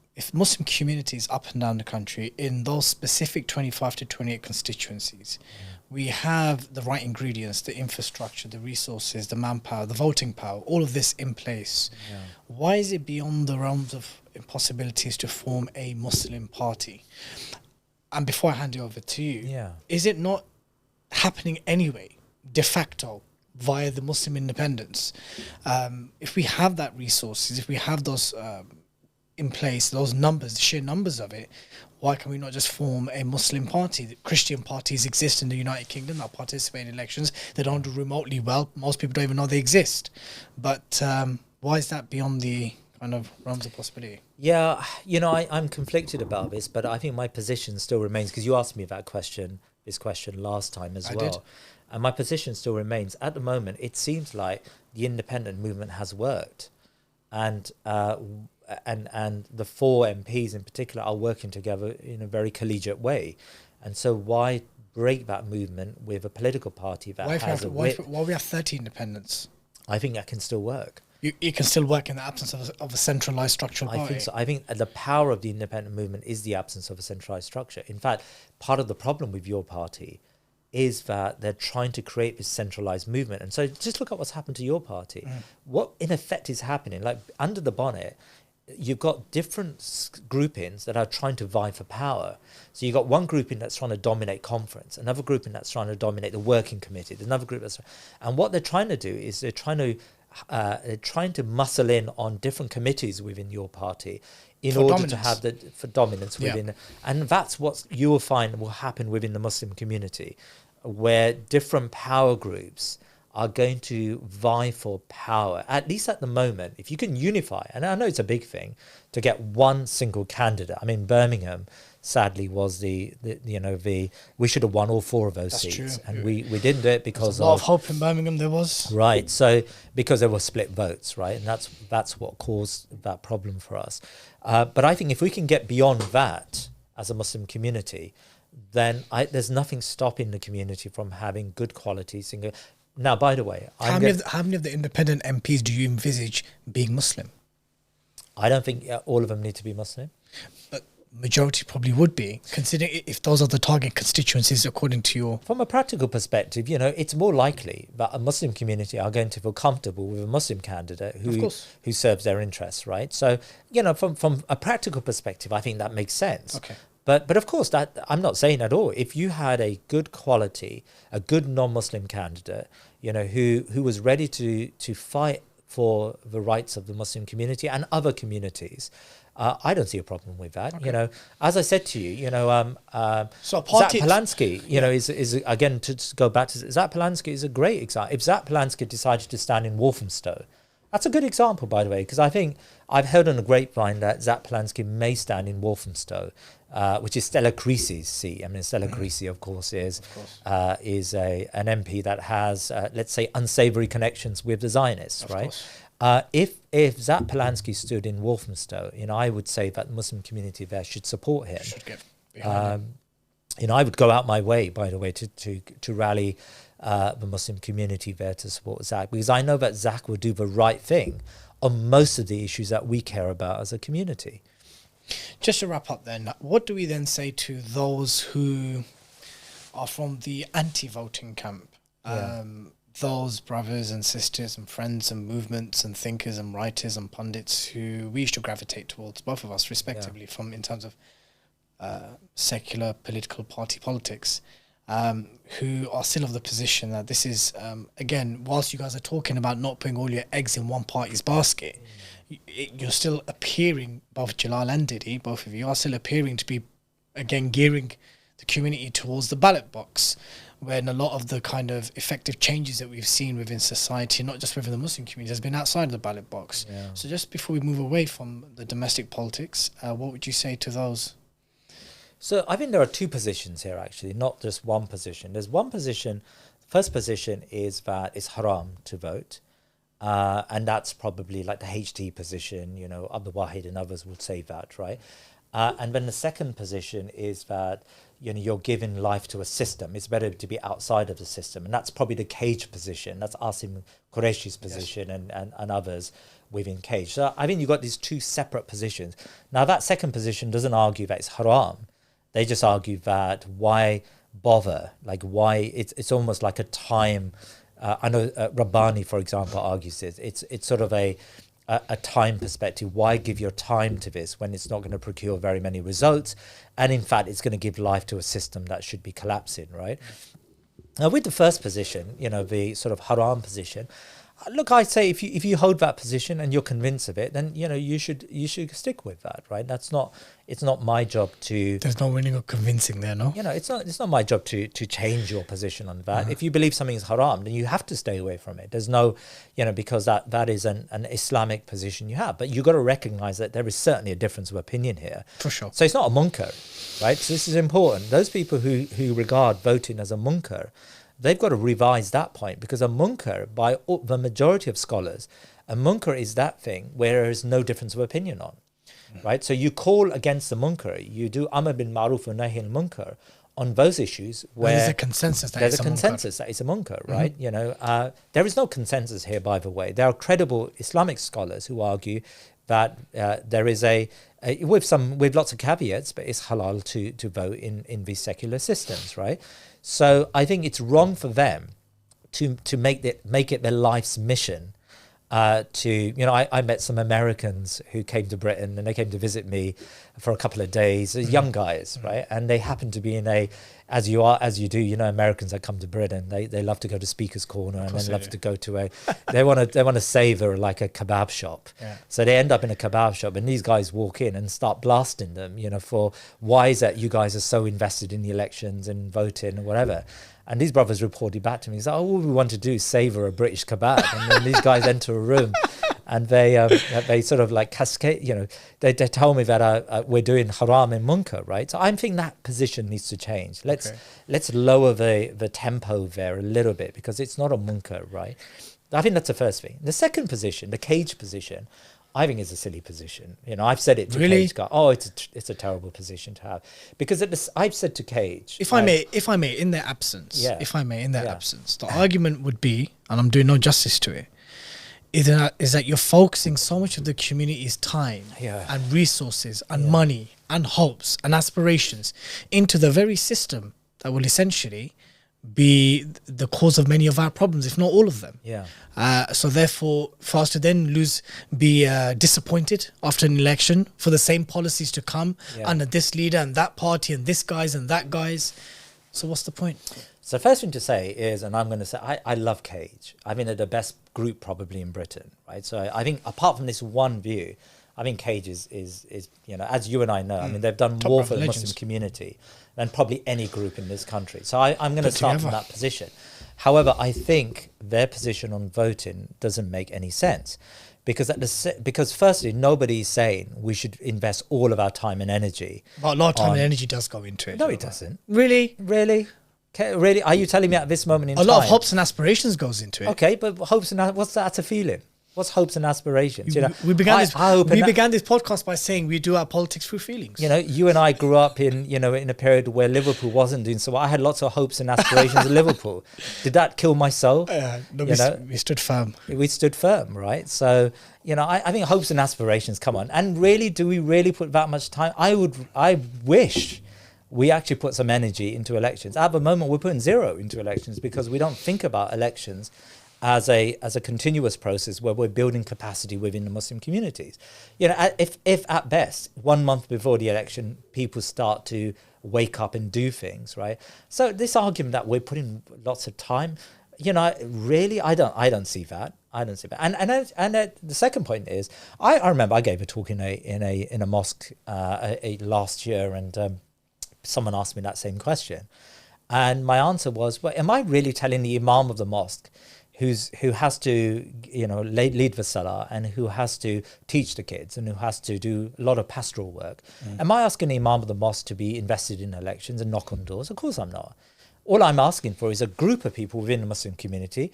communities up and down the country in those specific 25 to 28 constituencies, we have the right ingredients, the infrastructure, the resources, the manpower, the voting power, all of this in place. Why is it beyond the realms of impossibilities to form a Muslim party? And before I hand it over to you, is it not happening anyway, de facto, via the Muslim independence? If we have that resources, if we have those in place, those numbers, the sheer numbers of it, why can we not just form a Muslim party? The Christian parties exist in the United Kingdom that participate in elections. They don't do remotely well. Most people don't even know they exist. But why is that beyond the kind of realms of possibility? Yeah, I'm conflicted about this, but I think my position still remains, because you asked me this question last time as well. I did. And my position still remains. At the moment, it seems like the independent movement has worked. And the four MPs in particular are working together in a very collegiate way. And so why break that movement with a political party that why we have 30 independents? I think that can still work. It can still work in the absence of a centralised structural party? I think so. I think the power of the independent movement is the absence of a centralised structure. In fact, part of the problem with your party is that they're trying to create this centralised movement. And so just look at what's happened to your party. What in effect is happening, like under the bonnet, you've got different groupings that are trying to vie for power. So you've got one grouping that's trying to dominate conference, another grouping that's trying to dominate the working committee, another group and what they're trying to do is they're trying to muscle in on different committees within your party in order to have for dominance within. And that's what you will find will happen within the Muslim community, where different power groups are going to vie for power, at least at the moment. If you can unify, and I know it's a big thing to get one single candidate. I mean, Birmingham, sadly, was we should have won all four of those seats. True. And we didn't do it because a lot of hope in Birmingham there was. Right, so because there were split votes, right? And that's what caused that problem for us. But I think if we can get beyond that as a Muslim community, then there's nothing stopping the community from having good quality single. Now, by the way, how many of the independent MPs do you envisage being Muslim? I don't think all of them need to be Muslim. But majority probably would be, considering if those are the target constituencies according to your... From a practical perspective, it's more likely that a Muslim community are going to feel comfortable with a Muslim candidate who serves their interests, right? So, from a practical perspective, I think that makes sense. Okay. But of course, that I'm not saying at all. If you had a good quality, a good non-Muslim candidate, who was ready to fight for the rights of the Muslim community and other communities, I don't see a problem with that. Okay. As I said to you, So Zack Polanski, is again, to go back to Zack Polanski is a great example. If Zack Polanski decided to stand in Walthamstow, that's a good example, by the way, because I think I've heard on the grapevine that Zack Polanski may stand in Walthamstow, which is Stella Creasy's seat. I mean, Stella Creasy, of course, is an MP that has, let's say, unsavoury connections with the Zionists, right? If Zack Polanski stood in Walthamstow, I would say that the Muslim community there should support him. Should get behind him. I would go out my way, by the way, to rally the Muslim community there to support Zack, because I know that Zack will do the right thing on most of the issues that we care about as a community. Just to wrap up then, what do we then say to those who are from the anti-voting camp? Those brothers and sisters and friends and movements and thinkers and writers and pundits who we used to gravitate towards, both of us respectively, from in terms of secular political party politics, who are still of the position that this is, again, whilst you guys are talking about not putting all your eggs in one party's basket, you're still appearing, both Jalal and Dilly, both of you are still appearing to be, again, gearing the community towards the ballot box, when a lot of the kind of effective changes that we've seen within society, not just within the Muslim community, has been outside of the ballot box. So just before we move away from the domestic politics, what would you say to those? So I think there are two positions here, actually, not just one position. There's one position. The first position is that it's haram to vote. And that's probably like the HT position, Abdul Wahid and others would say that, right? And then the second position is that, you're giving life to a system. It's better to be outside of the system. And that's probably the Cage position. That's Asim Qureshi's position and others within Cage. So I think you've got these two separate positions. Now, that second position doesn't argue that it's haram. They just argue that why bother? Like, why? It's almost like a time. I know Rabbani, for example, argues this. It's sort of a time perspective. Why give your time to this when it's not going to procure very many results? And in fact, it's going to give life to a system that should be collapsing, right? Now, with the first position, the sort of haram position, look, I say if you hold that position and you're convinced of it, then you should stick with that, right? It's not my job to. There's no winning or convincing there, no. It's not my job to change your position on that. If you believe something is haram, then you have to stay away from it. There's no, because that is an Islamic position you have. But you got to recognize that there is certainly a difference of opinion here. For sure. So it's not a munkar, right? So this is important. Those people who regard voting as a munkar, they've got to revise that point, because a munkar, by the majority of scholars, a munkar is that thing where there is no difference of opinion on, right? So you call against the munkar, you do amr bil ma'ruf wa nahy anil munkar on those issues where there's a consensus that there's a consensus that it's a munkar, right? There is no consensus here, by the way. There are credible Islamic scholars who argue that there is with lots of caveats, but it's halal to vote in these secular systems, right? So I think it's wrong for them to make it their life's mission. I met some Americans who came to Britain, and they came to visit me for a couple of days, young guys, right? And they happened to be as you do, Americans that come to Britain, they love to go to Speaker's Corner, and then love to go to they want to savor like a kebab shop. So they end up in a kebab shop, and these guys walk in and start blasting them, for why is that you guys are so invested in the elections and voting or whatever. And these brothers reported back to me, he's like, all we want to do is savor a British kebab. And then these guys enter a room, and they sort of like cascade, they tell me that we're doing haram and munkar, right? So I'm thinking that position needs to change. Let's lower the tempo there a little bit, because it's not a munkar, right? I think that's the first thing. The second position, the Cage position, I think is a silly position. I've said it to Cage guy. Oh, it's a terrible position to have, because I've said to Cage. If I may, in their absence, the argument would be, and I'm doing no justice to it, is that you're focusing so much of the community's time and resources and money and hopes and aspirations into the very system that will essentially be the cause of many of our problems, if not all of them. Yeah. So therefore, for us to then be disappointed after an election for the same policies to come under this leader and that party and this guys and that guys. So what's the point? So first thing to say is, and I'm going to say, I love Cage. I mean, they're the best group probably in Britain, right? So I think apart from this one view, I think Cage is as you and I know, I mean, they've done more for the Muslim community than probably any group in this country. So I'm going to start from that position. However, I think their position on voting doesn't make any sense because firstly, nobody's saying we should invest all of our time and energy. But a lot of time and energy does go into it. No, it doesn't. Really? Really? Really? Are you telling me at this moment in time? A lot of hopes and aspirations goes into it. Okay, but hopes and what's that a feeling? What's hopes and aspirations? We began this podcast by saying we do our politics through feelings. You and I grew up in a period where Liverpool wasn't doing so well. I had lots of hopes and aspirations of Liverpool. Did that kill my soul? We stood firm. We stood firm, right? So, I think hopes and aspirations, come on. And really, do we really put that much time? I wish we actually put some energy into elections. At the moment, we're putting zero into elections because we don't think about elections as a continuous process where we're building capacity within the Muslim communities. If at best 1 month before the election, people start to wake up and do things, right? So this argument that we're putting lots of time, really, I don't see that. I don't see that. And the second point is, I remember I gave a talk in a mosque last year, and someone asked me that same question, and my answer was, well, am I really telling the imam of the mosque who has to lead the salah and who has to teach the kids and who has to do a lot of pastoral work, am I asking the imam of the mosque to be invested in elections and knock on doors? Of course I'm not. All I'm asking for is a group of people within the Muslim community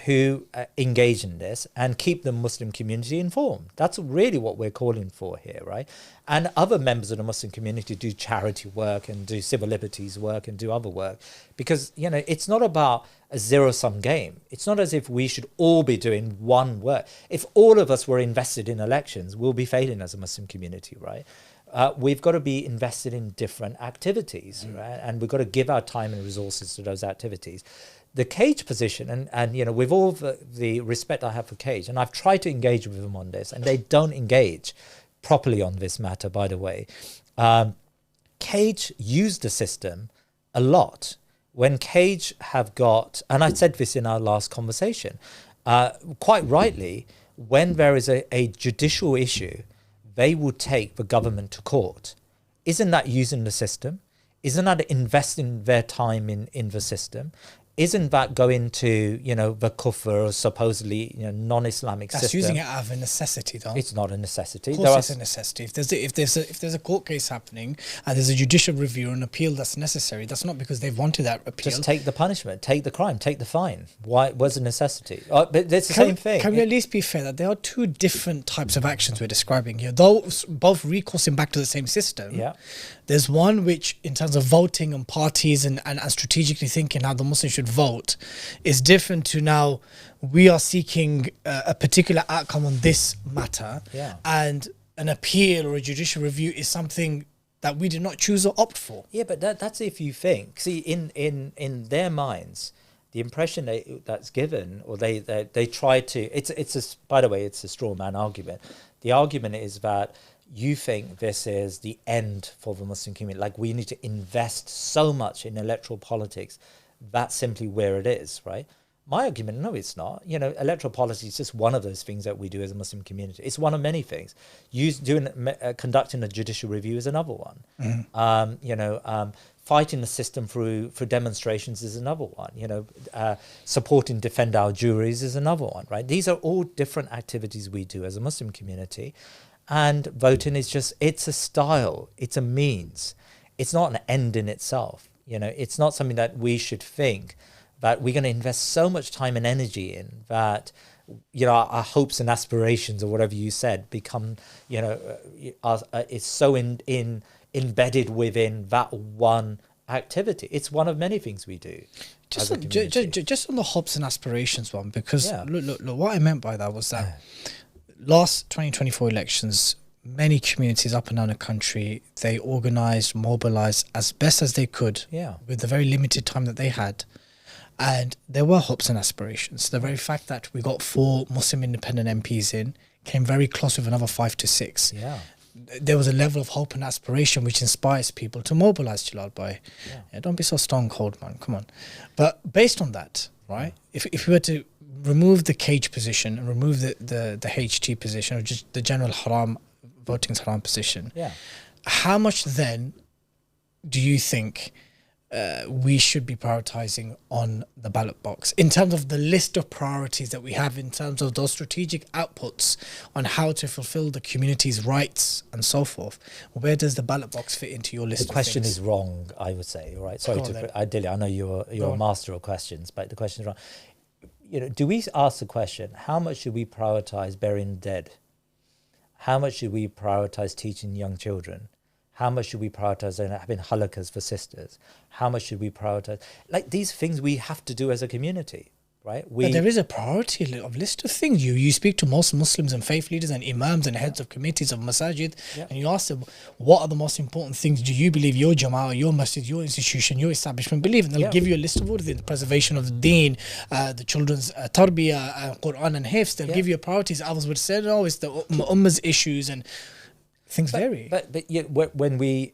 who engage in this and keep the Muslim community informed. That's really what we're calling for here, right? And other members of the Muslim community do charity work and do civil liberties work and do other work, because it's not about a zero-sum game. It's not as if we should all be doing one work. If all of us were invested in elections, we'll be failing as a Muslim community, right? We've got to be invested in different activities, right? And we've got to give our time and resources to those activities. The Cage position, and with all the respect I have for Cage, and I've tried to engage with them on this, and they don't engage properly on this matter, by the way. Cage used the system a lot. When Cage have got, and I said this in our last conversation, quite rightly, when there is a judicial issue, they will take the government to court. Isn't that using the system? Isn't that investing their time in the system? Isn't that going to, the kufr or supposedly non-Islamic system? That's using it out of a necessity, though. It's not a necessity. Of course, it's a necessity. If there's a court case happening and there's a judicial review or an appeal that's necessary, that's not because they've wanted that appeal. Just take the punishment, take the crime, take the fine. Why was a necessity? But it's the same thing. Can we at least be fair that there are two different types of actions we're describing here, though both recoursing back to the same system? Yeah. There's one which, in terms of voting and parties and strategically thinking how the Muslims should vote, is different to now we are seeking a particular outcome on this matter, and an appeal or a judicial review is something that we did not choose or opt for. Yeah, but that's if you think. See, in their minds, the impression that's given, or they try to. By the way, it's a straw man argument. The argument is that you think this is the end for the Muslim community. Like, we need to invest so much in electoral politics. That's simply where it is, right? My argument, no, it's not. Electoral policy is just one of those things that we do as a Muslim community. It's one of many things. Conducting a judicial review is another one. Fighting the system through demonstrations is another one. Supporting defend our juries is another one, right? These are all different activities we do as a Muslim community. And voting is it's a style, it's a means. It's not an end in itself. It's not something that we should think that we're going to invest so much time and energy in that, our hopes and aspirations, or whatever you said, become, it's so embedded within that one activity. It's one of many things we do. Just on the hopes and aspirations one, because look, what I meant by that was that last 2024 elections, many communities up and down the country, they organised, mobilised as best as they could with the very limited time that they had. And there were hopes and aspirations. The very fact that we got 4 Muslim independent MPs in came very close with another 5 to 6. Yeah. There was a level of hope and aspiration which inspires people to mobilise, Jalal boy. Don't be so stone cold, man. Come on. But based on that, right, if we were to remove the cage position and remove the HT position, or just the general haram, voting's haram position, how much then do you think we should be prioritising on the ballot box in terms of the list of priorities that we have, in terms of those strategic outputs on how to fulfil the community's rights and so forth? Where does the ballot box fit into your list? The question is wrong, I would say. Right? Sorry Dilly, I know you're a master of questions, but the question is wrong. You know, do we ask the question, how much should we prioritise burying the dead? How much should we prioritise teaching young children? How much should we prioritise having halakas for sisters? How much should we prioritise? Like, these things we have to do as a community, right? But there is a priority list of things. You speak to most Muslims and faith leaders and imams and heads of committees of masajid, and you ask them, what are the most important things do you believe your jama'ah, your masjid, your institution, your establishment believe? And they'll give you a list of all of the preservation of the deen, the children's tarbiyah, Quran and hifz. They'll give you priorities. Others would say, no, it's the ummah's issues, and things vary. But when we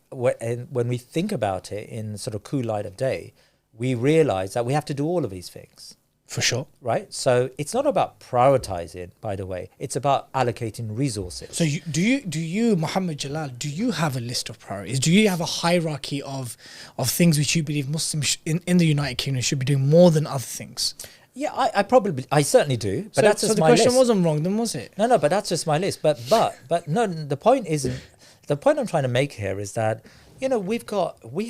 think about it in sort of cool light of day, we realise that we have to do all of these things. For sure. Right? So it's not about prioritising, by the way. It's about allocating resources. So do you, Muhammad Jalal, do you have a list of priorities? Do you have a hierarchy of things which you believe Muslims in the United Kingdom should be doing more than other things? Yeah, I certainly do. But that's just my list. So the question wasn't wrong then, was it? No, but that's just my list. But no, the point isn't. The point I'm trying to make here is that, you know, we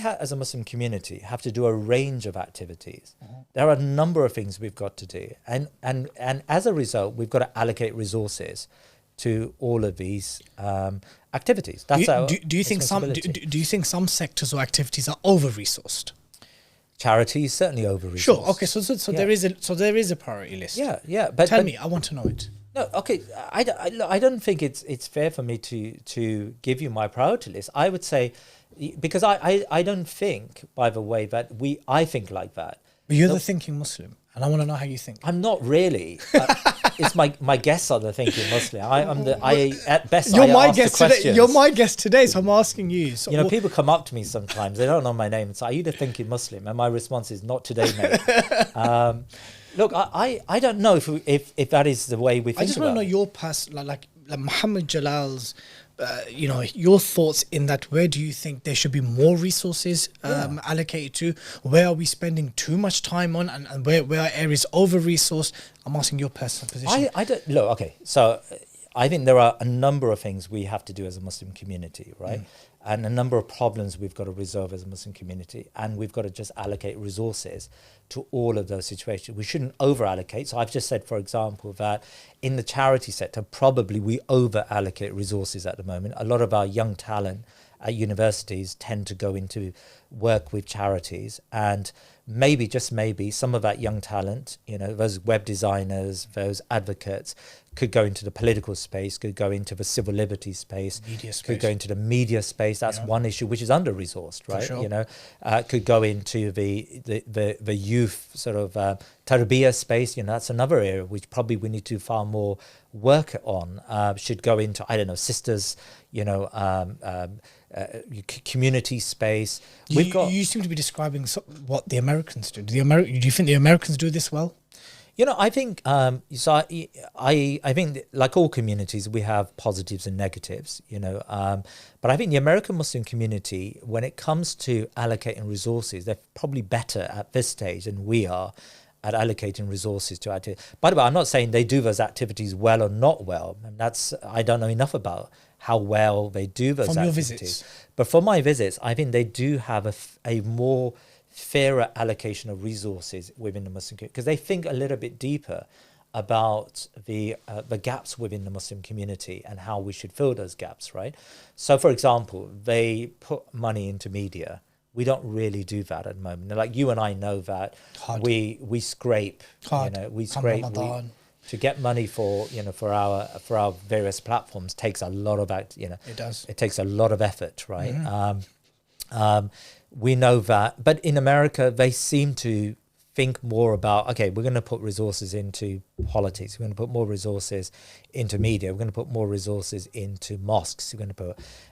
as a Muslim community have to do a range of activities. There are a number of things we've got to do, and as a result, we've got to allocate resources to all of these activities. That's do you think some sectors or activities are over-resoured? Charity is certainly over-resourced. Sure. Okay. So there is a priority list. Yeah. But tell me, I want to know it. No, okay. I don't think it's fair for me to give you my priority list. I would say, because I don't think, by the way, that I think like that. But you're the thinking Muslim, and I want to know how you think. I'm not really. It's my guests are the thinking Muslim. At best you're I my ask guest the questions. Today. You're my guest today, so I'm asking you. So you know, people come up to me sometimes. They don't know my name. So are you the thinking Muslim? And my response is, not today, mate. Look, I don't know if that is the way we think. I just want to know your past, like Muhammad Jalal's, your thoughts in that. Where do you think there should be more resources allocated to? Where are we spending too much time on, and where are areas over-resourced? I'm asking your personal position. I don't look. Okay, so I think there are a number of things we have to do as a Muslim community, right? And a number of problems we've got to resolve as a Muslim community, and we've got to just allocate resources to all of those situations. We shouldn't over-allocate. So I've just said, for example, that in the charity sector, probably we over-allocate resources at the moment. A lot of our young talent at universities tend to go into work with charities, and maybe, just maybe, some of that young talent, you know, those web designers, those advocates, could go into the political space, could go into the civil liberties space, could go into the media space. That's one issue which is under-resourced, right? Sure. You know, could go into the youth sort of tarbiyah space. You know, that's another area which probably we need to do far more work on. Should go into, I don't know, sisters, you know, community space. You seem to be describing what the Americans do. Do you think the Americans do this well? You know, I think I think like all communities, we have positives and negatives. You know, but I think the American Muslim community, when it comes to allocating resources, they're probably better at this stage than we are at allocating resources to activities. By the way, I'm not saying they do those activities well or not well. And I don't know enough about how well they do those activities. From your visits. But for my visits, I think they do have a more fairer allocation of resources within the Muslim community, because they think a little bit deeper about the gaps within the Muslim community and how we should fill those gaps, right? So, for example, they put money into media. We don't really do that at the moment. Like, you and I know that we scrape, you know, we scrape. to get money for for our various platforms takes a lot of it takes a lot of effort, right? We know that, but in America they seem to think more about, okay, we're going to put resources into politics, we're going to put more resources into media, we're going to put more resources into mosques,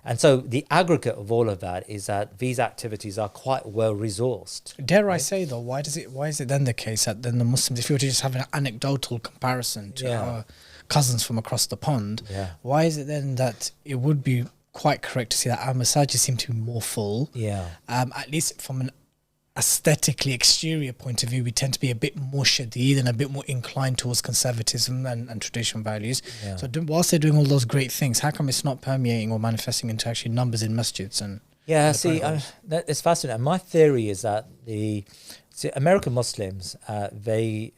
and so the aggregate of all of that is that these activities are quite well resourced. Dare I say though, why is it then the case that then the Muslims, if you were to just have an anecdotal comparison to our cousins from across the pond, why is it then that it would be quite correct to see that our masajid seem to be more full? At least from an aesthetically exterior point of view, we tend to be a bit more shadeed and a bit more inclined towards conservatism and traditional values. So whilst they're doing all those great things, how come it's not permeating or manifesting into actually numbers in masjids? And it's fascinating. My theory is that the American Muslims, they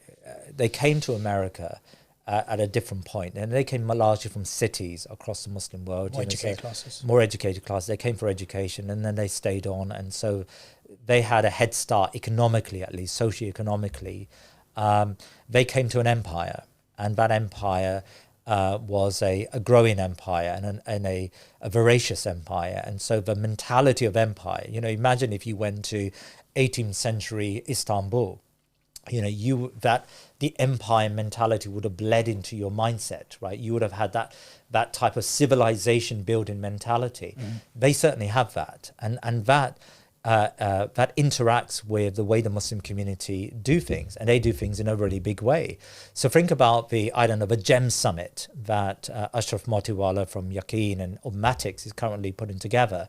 came to America at a different point, and they came largely from cities across the Muslim world. More educated classes. They came for education, and then they stayed on, and so they had a head start economically, at least socioeconomically. They came to an empire, and that empire was a growing empire and a voracious empire. And so the mentality of empire, imagine if you went to 18th century Istanbul, the empire mentality would have bled into your mindset, right? You would have had that type of civilization building mentality. They certainly have that, and that interacts with the way the Muslim community do things, and they do things in a really big way. So think about the GEM summit that Ashraf Motiwala from Yaqeen and Ummah is currently putting together.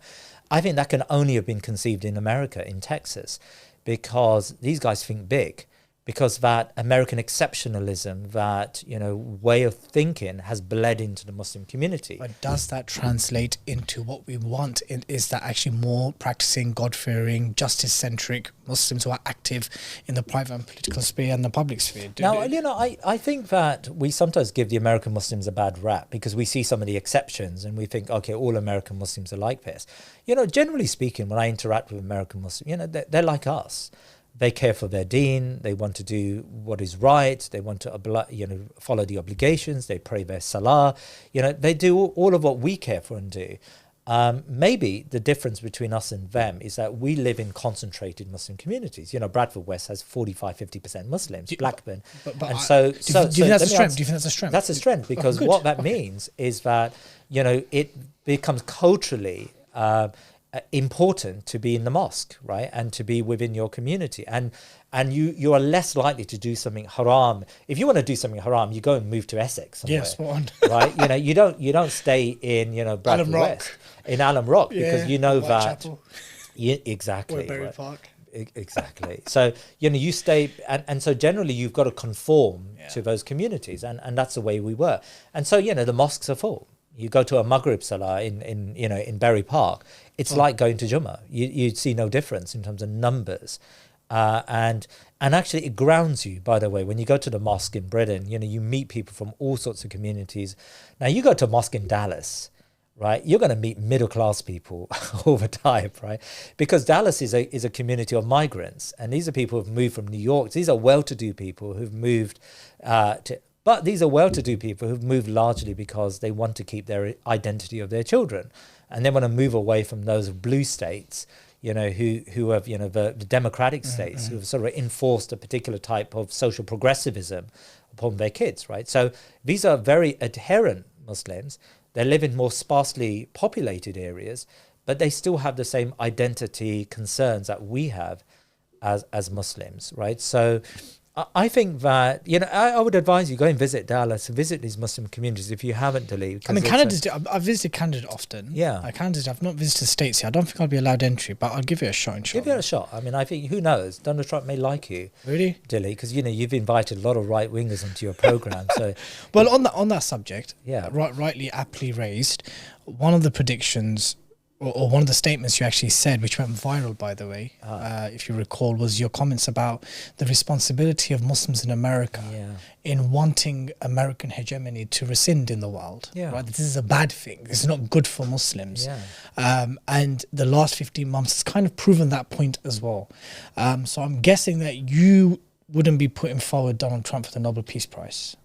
I think that can only have been conceived in America, in Texas, because these guys think big. Because that American exceptionalism, that way of thinking, has bled into the Muslim community. But does that translate into what we want? Is that actually more practicing God-fearing, justice-centric Muslims who are active in the private and political sphere and the public sphere? I think that we sometimes give the American Muslims a bad rap because we see some of the exceptions and we think, okay, all American Muslims are like this. Generally speaking, when I interact with American Muslims, they're like us. They care for their deen. They want to do what is right. They want to, follow the obligations. They pray their salah. They do all of what we care for and do. Maybe the difference between us and them is that we live in concentrated Muslim communities. Bradford West has 45-50% Muslims, Blackburn. Do you think that's a strength? That's a strength because what that means is that, it becomes culturally important to be in the mosque, right, and to be within your community, and you are less likely to do something haram. If you want to do something haram, you go and move to Essex somewhere, right? You don't stay in Bradford West, in Alum Rock, because that exactly Berry Park. Exactly. So you stay, and so generally you've got to conform to those communities, and that's the way we were. And so the mosques are full. You go to a Maghrib Salah in Berry Park, it's like going to Jummah. You'd see no difference in terms of numbers. And actually it grounds you, by the way, when you go to the mosque in Britain, you meet people from all sorts of communities. Now you go to a mosque in Dallas, right? You're going to meet middle-class people all the time, right? Because Dallas is a community of migrants, and these are people who've moved from New York. These are well-to-do people who've moved But these are well-to-do people who've moved largely because they want to keep their identity of their children, and they want to move away from those blue states, who have the democratic states who have sort of enforced a particular type of social progressivism upon their kids, right? So these are very adherent Muslims. They live in more sparsely populated areas, but they still have the same identity concerns that we have as Muslims, right? So I think that, I would advise you go and visit Dallas, visit these Muslim communities if you haven't, Dilly. I mean, I've visited Canada often. Yeah. I've not visited the States yet. I don't think I'll be allowed entry, but I'll give it a shot, inshallah. Give it a shot. I mean, I think, who knows? Donald Trump may like you. Really? Dilly, because, you've invited a lot of right-wingers onto your program. So, well, on that subject, rightly aptly raised, one of the predictions, or one of the statements you actually said, which went viral, by the way, if you recall, was your comments about the responsibility of Muslims in America in wanting American hegemony to rescind in the world. Yeah. Right? This is a bad thing. This is not good for Muslims. Yeah. And the last 15 months has kind of proven that point as well. So I'm guessing that you wouldn't be putting forward Donald Trump for the Nobel Peace Prize.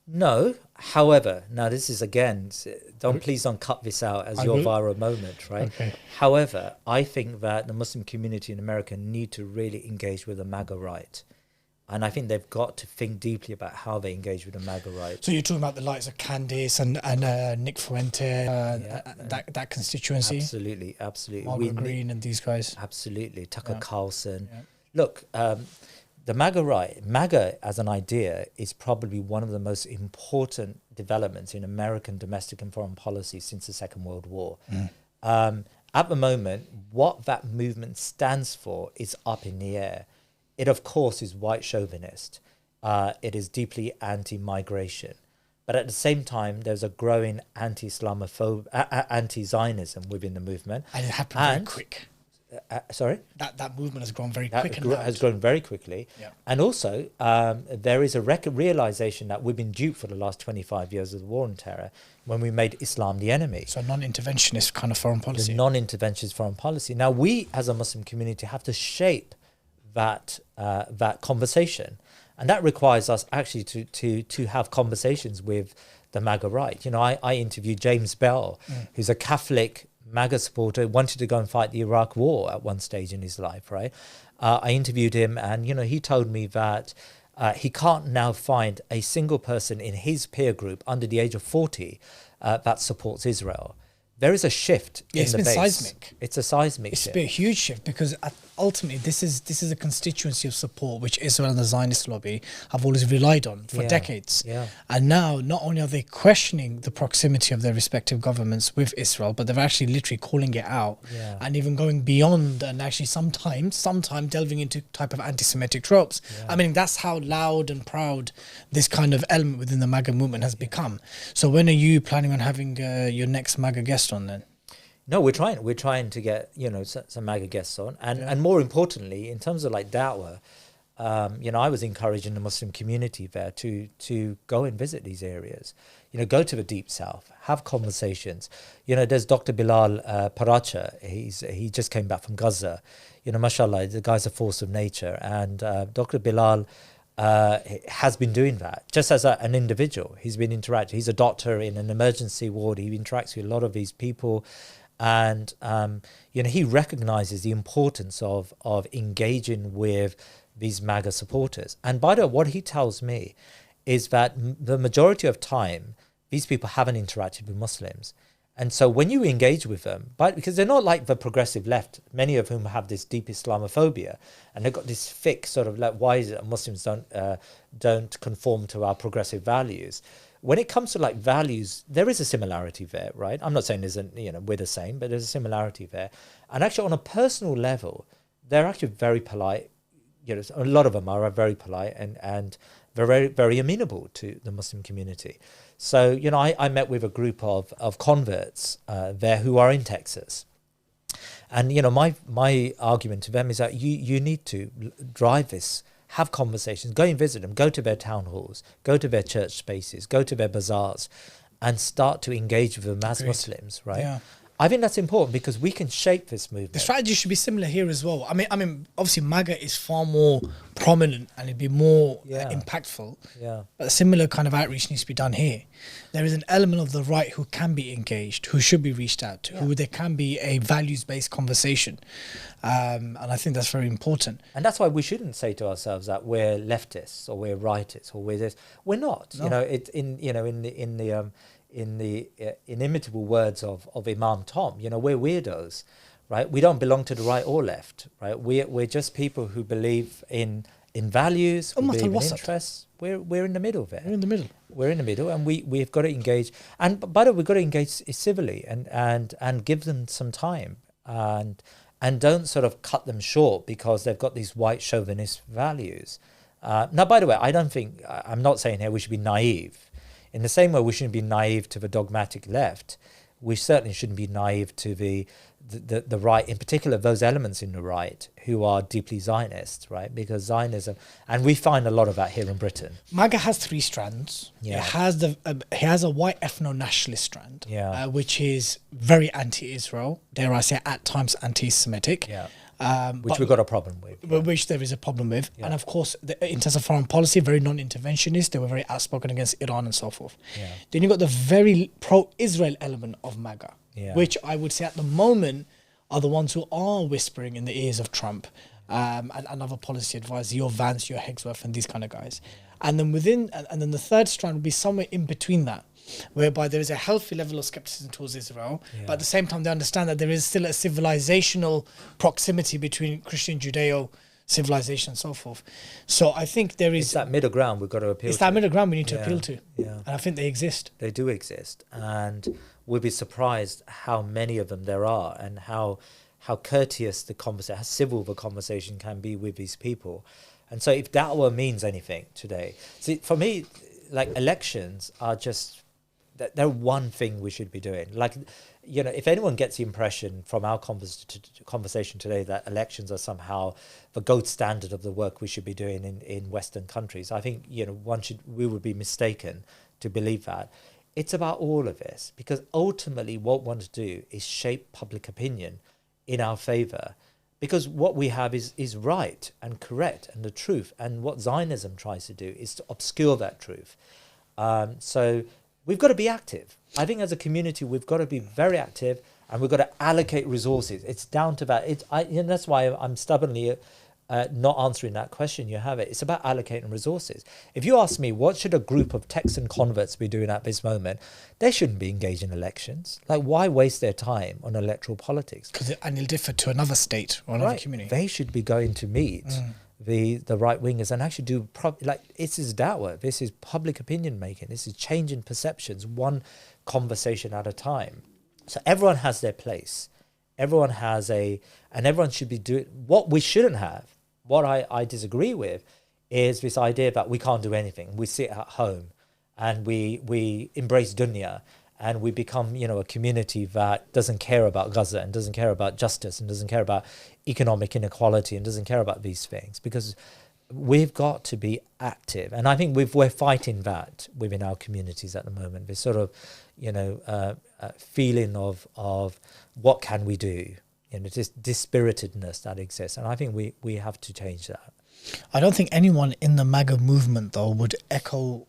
No. However, now this is again, please don't cut this out as your viral moment, right? Okay. However, I think that the Muslim community in America need to really engage with the MAGA right. And I think they've got to think deeply about how they engage with the MAGA right. So you're talking about the likes of Candice and Nick Fuente, that constituency? Absolutely. Margaret Green and these guys? Absolutely. Tucker Carlson. Yeah. Look, the MAGA right, MAGA as an idea is probably one of the most important developments in American domestic and foreign policy since the Second World War. At the moment, what that movement stands for is up in the air. It, of course, is white chauvinist. It is deeply anti-migration. But at the same time, there's a growing anti-Zionism within the movement. And it happened very quick. Sorry? That movement has grown very quick. Has grown very quickly. Yeah. And also, there is a realization that we've been duped for the last 25 years of the war on terror when we made Islam the enemy. So non-interventionist kind of foreign policy. The non-interventionist foreign policy. Now, we as a Muslim community have to shape that conversation. And that requires us actually to have conversations with the MAGA right. You know, I interviewed James Bell, who's a Catholic MAGA supporter, wanted to go and fight the Iraq war at one stage in his life, right? I interviewed him and, you know, he told me that he can't now find a single person in his peer group under the age of 40 that supports Israel. There is a shift in the base. It's been seismic. It's a seismic shift. It's been a huge shift because ultimately this is a constituency of support which Israel and the Zionist lobby have always relied on for decades. Yeah. And now not only are they questioning the proximity of their respective governments with Israel, but they're actually literally calling it out and even going beyond and actually sometimes delving into type of anti-Semitic tropes. Yeah. I mean, that's how loud and proud this kind of element within the MAGA movement has become. So when are you planning on having your next MAGA guest on then? No, we're trying to get, you know, some MAGA guests on, and more importantly, in terms of like da'wah, you know, I was encouraging the Muslim community there to go and visit these areas, you know, go to the Deep South, have conversations. You know, there's Dr. Bilal Paracha. He just came back from Gaza. You know, mashallah, the guy's a force of nature, and Dr. Bilal has been doing that just as an individual. He's been interacting. He's a doctor in an emergency ward. He interacts with a lot of these people. And, you know, he recognizes the importance of engaging with these MAGA supporters. And by the way, what he tells me is that the majority of time, these people haven't interacted with Muslims. And so when you engage with them, because they're not like the progressive left, many of whom have this deep Islamophobia, and they've got this thick sort of like, why is it Muslims don't conform to our progressive values? When it comes to like values, there is a similarity there, right? I'm not saying we're the same, but there's a similarity there. And actually on a personal level, they're actually very polite. You know, a lot of them are very polite and very, very amenable to the Muslim community. So, you know, I met with a group of converts there who are in Texas. And, you know, my argument to them is that you need to drive this, have conversations, go and visit them, go to their town halls, go to their church spaces, go to their bazaars, and start to engage with them as Muslims, right? Yeah. I think that's important because we can shape this movement. The strategy should be similar here as well. I mean, obviously MAGA is far more prominent and it'd be more impactful. Yeah. But a similar kind of outreach needs to be done here. There is an element of the right who can be engaged, who should be reached out to, who there can be a values-based conversation, and I think that's very important. And that's why we shouldn't say to ourselves that we're leftists or we're rightists or we're this. We're not. No. You know, in the inimitable words of Imam Tom, you know, we're weirdos, right? We don't belong to the right or left, right? We're just people who believe in values, we believe in interests. We're in the middle there. We're in the middle, and we've got to engage. And by the way, we've got to engage civilly and give them some time and don't sort of cut them short because they've got these white chauvinist values. Now, by the way, I'm not saying here we should be naive. In the same way we shouldn't be naive to the dogmatic left, we certainly shouldn't be naive to the right, in particular those elements in the right who are deeply Zionist, right? Because Zionism, and we find a lot of that here in Britain. MAGA has three strands. Yeah. It has a white ethno-nationalist strand, which is very anti-Israel, dare I say at times anti-Semitic. Yeah. Which we've got a problem with. Which there is a problem with. Yeah. And of course, in terms of foreign policy, very non-interventionist. They were very outspoken against Iran and so forth. Yeah. Then you got the very pro-Israel element of MAGA, Yeah. which I would say at the moment are the ones who are whispering in the ears of Trump and other policy advisors, your Vance, your Hegsworth, and these kind of guys. And then then the third strand would be somewhere in between that, whereby there is a healthy level of skepticism towards Israel, but at the same time they understand that there is still a civilizational proximity between Christian Judeo civilization and so forth. So I think there is... It's that middle ground we've got to appeal to. It's that middle ground we need to appeal to. Yeah. And I think they exist. They do exist. And we'll be surprised how many of them there are and how courteous the conversation, how civil the conversation can be with these people. And so if da'wah means anything today, see, for me, like elections are just, they're one thing we should be doing. Like, you know, if anyone gets the impression from our conversation today that elections are somehow the gold standard of the work we should be doing in Western countries, I think, you know, we would be mistaken to believe that. It's about all of this, because ultimately what we want to do is shape public opinion in our favor. Because what we have is right and correct and the truth. And what Zionism tries to do is to obscure that truth. So we've got to be active. I think as a community, we've got to be very active and we've got to allocate resources. It's down to that. And that's why I'm stubbornly not answering that question. You have it. It's about allocating resources. If you ask me, what should a group of Texan converts be doing at this moment? They shouldn't be engaged in elections. Like, why waste their time on electoral politics? And it'll differ to another state or another community. They should be going to meet the right wingers and actually do this is da'wah. This is public opinion making. This is changing perceptions, one conversation at a time. So everyone has their place. Everyone has and everyone should be doing what we shouldn't have. What I disagree with is this idea that we can't do anything. We sit at home and we embrace dunya and we become, you know, a community that doesn't care about Gaza and doesn't care about justice and doesn't care about economic inequality and doesn't care about these things, because we've got to be active. And I think we're fighting that within our communities at the moment. This sort of, you know, feeling of what can we do? You know, this dispiritedness that exists. And I think we have to change that. I don't think anyone in the MAGA movement, though, would echo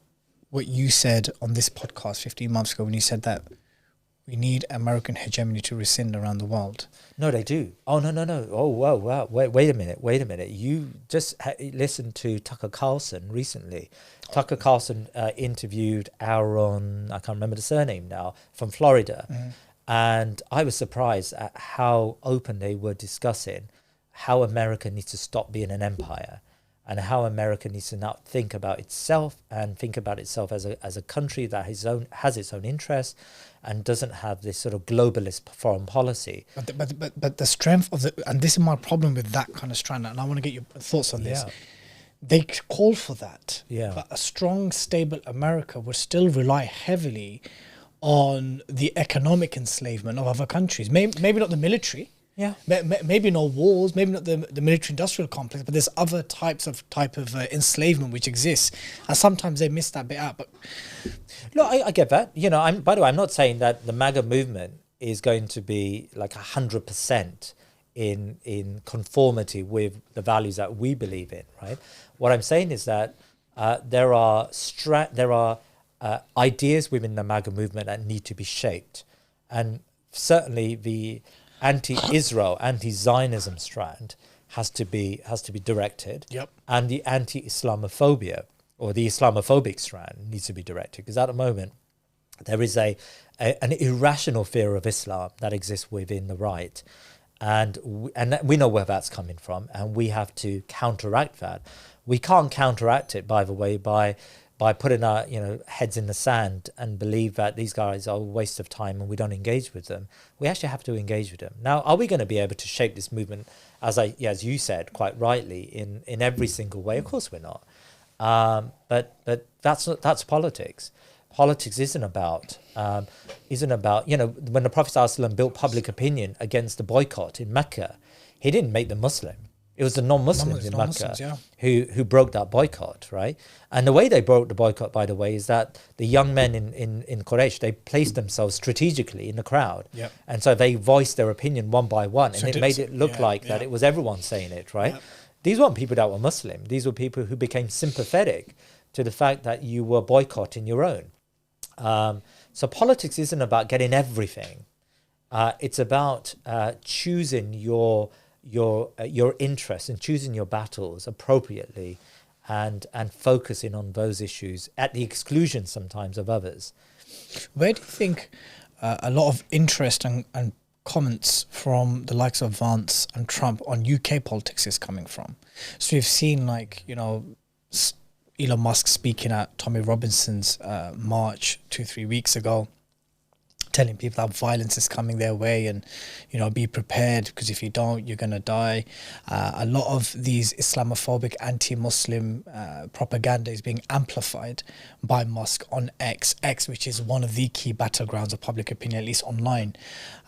what you said on this podcast 15 months ago when you said that we need American hegemony to rescind around the world. No, they do. Oh, no. Oh, wow. Wait a minute. You just listened to Tucker Carlson recently. Tucker Carlson interviewed Aaron, I can't remember the surname now, from Florida. Mm-hmm. And I was surprised at how open they were discussing how America needs to stop being an empire and how America needs to now think about itself and think about itself as a country that has its own interests and doesn't have this sort of globalist foreign policy. But the strength of and this is my problem with that kind of strand, and I want to get your thoughts on this. They call for that, but a strong, stable America would still rely heavily on the economic enslavement of other countries. Maybe not the military. Yeah. Maybe no wars. Maybe not the military-industrial complex. But there's other type of enslavement which exists, and sometimes they miss that bit out. But no, I get that. You know, by the way, I'm not saying that the MAGA movement is going to be like 100% in conformity with the values that we believe in. Right. What I'm saying is that there are ideas within the MAGA movement that need to be shaped, and certainly the anti-Israel, anti-Zionism strand has to be directed. Yep. And the anti-Islamophobia or the Islamophobic strand needs to be directed, because at the moment there is an irrational fear of Islam that exists within the right, and we know where that's coming from, and we have to counteract that. We can't counteract it, by the way, by putting our heads in the sand and believe that these guys are a waste of time and we don't engage with them. We actually have to engage with them. Now, are we going to be able to shape this movement, as you said quite rightly, in every single way? Of course we're not. But that's politics. Politics isn't about when the Prophet ﷺ built public opinion against the boycott in Mecca, he didn't make them Muslim. It was the non-Muslims in Mecca Non-Muslims, yeah. who broke that boycott, right? And the way they broke the boycott, by the way, is that the young men in Quraysh, they placed themselves strategically in the crowd. Yep. And so they voiced their opinion one by one, and it made it look like that yeah. it was everyone saying it, right? Yep. These weren't people that were Muslim. These were people who became sympathetic to the fact that you were boycotting your own. So politics isn't about getting everything. It's about choosing your interests and choosing your battles appropriately, and focusing on those issues at the exclusion sometimes of others. Where do you think a lot of interest and comments from the likes of Vance and Trump on UK politics is coming from? So we've seen, like, you know, Elon Musk speaking at Tommy Robinson's march 2-3 weeks ago, telling people that violence is coming their way, and, you know, be prepared, because if you don't, you're going to die. A lot of these Islamophobic anti-Muslim propaganda is being amplified by Musk on X, which is one of the key battlegrounds of public opinion, at least online.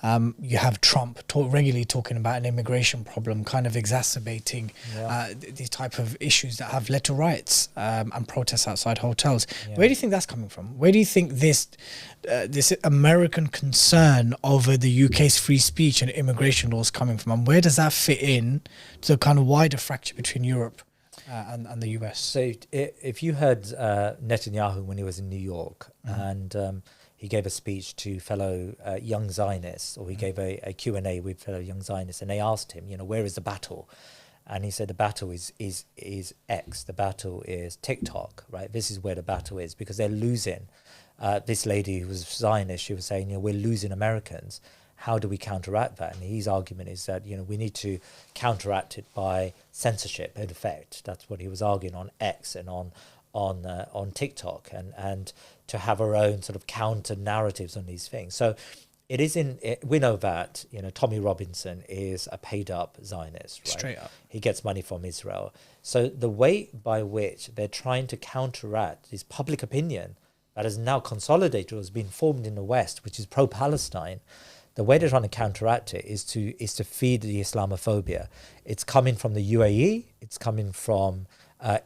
You have Trump regularly talking about an immigration problem, kind of exacerbating these type of issues that have led to riots and protests outside hotels. Yeah. Where do you think that's coming from? Where do you think this American concern over the UK's free speech and immigration laws coming from, and where does that fit in to the kind of wider fracture between Europe and the US? So if you heard Netanyahu when he was in New York, and he gave a speech to fellow young Zionists, or he gave a Q&A with fellow young Zionists, and they asked him, you know, where is the battle? And he said the battle is X, the battle is TikTok, right? This is where the battle is, because they're losing. This lady who was Zionist, she was saying, you know, we're losing Americans. How do we counteract that? And his argument is that, you know, we need to counteract it by censorship, in effect. That's what he was arguing on X and on TikTok, and to have our own sort of counter narratives on these things. So it is we know that, you know, Tommy Robinson is a paid up Zionist, right? Straight up. He gets money from Israel. So the way by which they're trying to counteract this public opinion that is now consolidated, or has been formed in the West, which is pro-Palestine, the way they're trying to counteract it is to feed the Islamophobia. It's coming from the UAE, it's coming from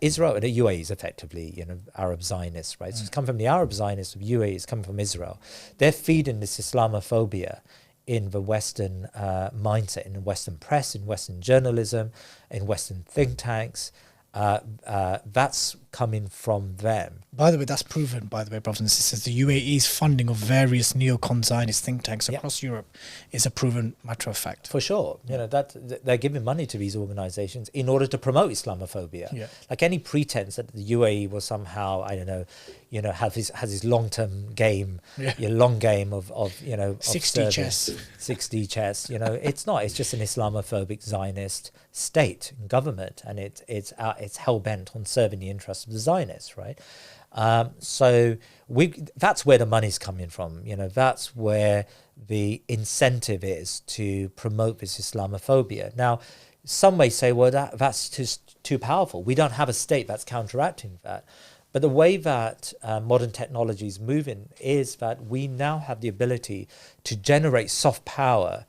Israel, and the UAE is effectively, you know, Arab Zionists, right? So it's come from the Arab Zionists of UAE, it's coming from Israel. They're feeding this Islamophobia in the Western mindset, in the Western press, in Western journalism, in Western think tanks. That's coming from them. By the way, that's proven, by the way, brothers and sisters. The UAE's funding of various neocon Zionist think tanks across Europe is a proven matter of fact. For sure. You know, that they're giving money to these organizations in order to promote Islamophobia. Yeah. Like any pretense that the UAE will somehow, I don't know, you know, has his long-term game, your long game of you know, 6D chess. 6D chess, you know, it's not. It's just an Islamophobic Zionist state and government, and it's hell-bent on serving the interests of the Zionists, right? So that's where the money's coming from. You know, that's where the incentive is to promote this Islamophobia. Now, some may say, well, that's just too powerful. We don't have a state that's counteracting that. But the way that modern technology is moving is that we now have the ability to generate soft power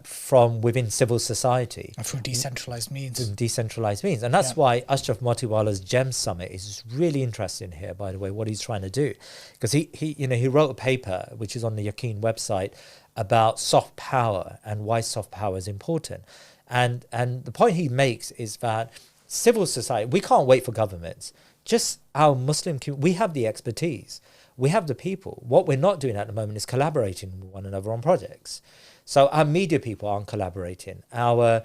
from within civil society. And through decentralized means. And that's why Ashraf Motiwala's GEM Summit is really interesting here, by the way, what he's trying to do. Because he wrote a paper, which is on the Yaqeen website, about soft power and why soft power is important. And the point he makes is that civil society, we can't wait for governments. Just our Muslim community, we have the expertise. We have the people. What we're not doing at the moment is collaborating with one another on projects. So our media people aren't collaborating. Our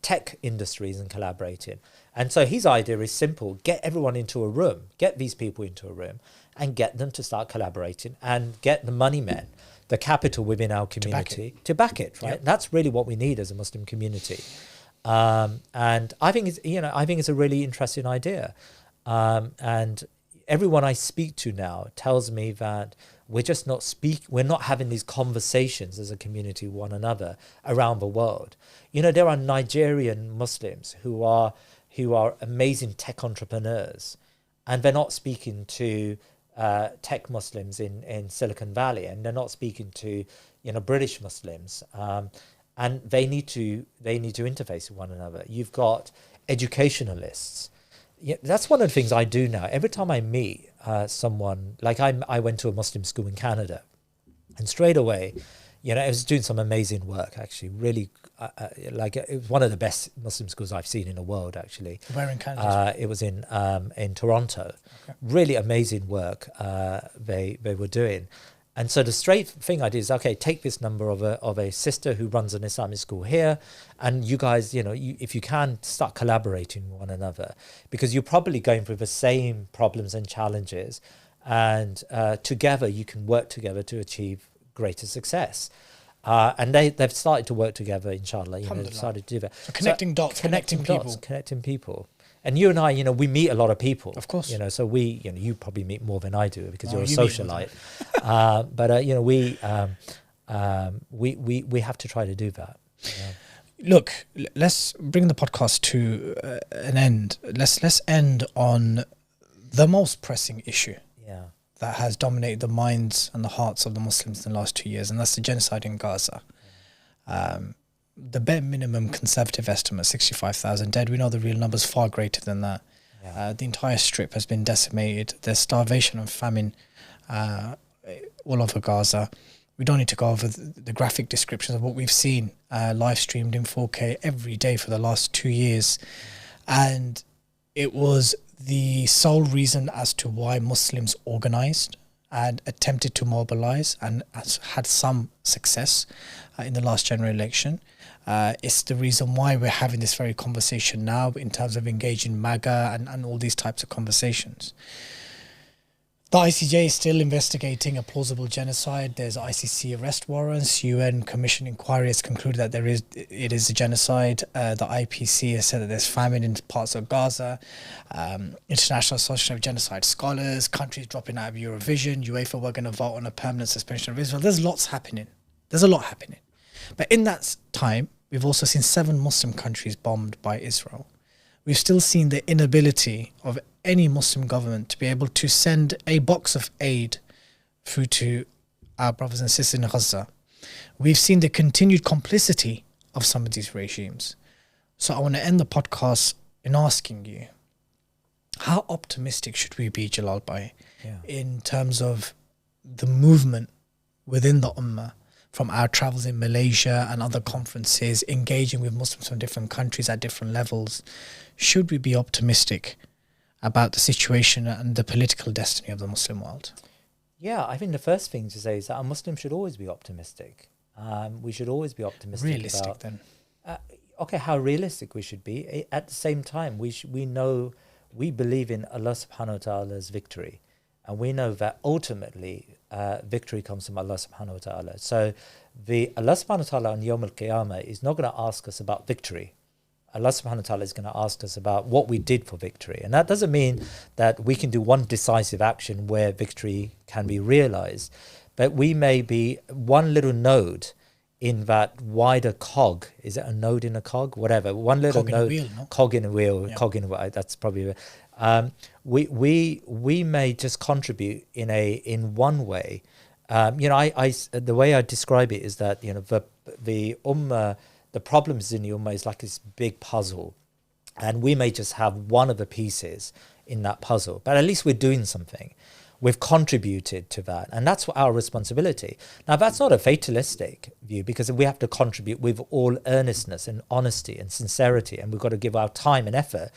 tech industry isn't collaborating. And so his idea is simple: get everyone into a room, get these people into a room, and get them to start collaborating, and get the money men, the capital within our community to back it, right? Yep. That's really what we need as a Muslim community. And I think it's a really interesting idea. And everyone I speak to now tells me that we're not having these conversations as a community with one another around the world. You know, there are Nigerian Muslims who are amazing tech entrepreneurs, and they're not speaking to tech Muslims in Silicon Valley, and they're not speaking to, you know, British Muslims. and they need to interface with one another. You've got educationalists. Yeah, that's one of the things I do now. Every time I meet someone, like I went to a Muslim school in Canada, and straight away, I was doing some amazing work, actually. Really, it was one of the best Muslim schools I've seen in the world, actually. Where in Canada? It was in Toronto. Okay. Really amazing work they were doing. And so the straight thing I did is, okay, take this number of a sister who runs an Islamic school here, and you guys, if you can, start collaborating with one another, because you're probably going through the same problems and challenges, and together you can work together to achieve greater success. And they've started to work together, inshallah. They've started to do that. So connecting people. And you and I, we meet a lot of people. Of course. So we, you probably meet more than I do because you're a socialite. But we have to try to do that. Look, let's bring the podcast to an end. Let's end on the most pressing issue. Yeah. That has dominated the minds and the hearts of the Muslims in the last 2 years, and that's the genocide in Gaza. The bare minimum conservative estimate, 65,000 dead. We know the real number's far greater than that. Yeah. The entire strip has been decimated. There's starvation and famine all over Gaza. We don't need to go over the graphic descriptions of what we've seen live streamed in 4K every day for the last 2 years. And it was the sole reason as to why Muslims organised and attempted to mobilise and has had some success in the last general election. It's the reason why we're having this very conversation now in terms of engaging MAGA and all these types of conversations. The ICJ is still investigating a plausible genocide. There's ICC arrest warrants. UN Commission inquiry has concluded that it is a genocide. The IPC has said that there's famine in parts of Gaza. International Association of Genocide Scholars, countries dropping out of Eurovision, UEFA were going to vote on a permanent suspension of Israel. There's lots happening. There's a lot happening. But in that time, we've also seen 7 Muslim countries bombed by Israel. We've still seen the inability of any Muslim government to be able to send a box of aid through to our brothers and sisters in Gaza. We've seen the continued complicity of some of these regimes. So I want to end the podcast in asking you, how optimistic should we be, Jalal Bhai, in terms of the movement within the Ummah, from our travels in Malaysia and other conferences, engaging with Muslims from different countries at different levels? Should we be optimistic about the situation and the political destiny of the Muslim world? Yeah, I think the first thing to say is that a Muslim should always be optimistic. We should always be optimistic. Realistic then? Okay, how realistic we should be. At the same time, we believe in Allah subhanahu wa ta'ala's victory. And we know that ultimately victory comes from Allah subhanahu wa ta'ala. So Allah subhanahu wa ta'ala on Yawm al-Qiyamah is not going to ask us about victory. Allah subhanahu wa ta'ala is going to ask us about what we did for victory. And that doesn't mean that we can do one decisive action where victory can be realized. But we may be one little node in that wider cog. Is it a node in a cog? Whatever. One little node. Wheel, no? Cog in a wheel. Yeah. Cog in a wheel. That's probably... we may just contribute in one way. The way I describe it is that the Ummah, the problems in the Ummah is like this big puzzle, and we may just have one of the pieces in that puzzle, but at least we're doing something. We've contributed to that, and that's our responsibility. Now, that's not a fatalistic view, because we have to contribute with all earnestness and honesty and sincerity, and we've got to give our time and effort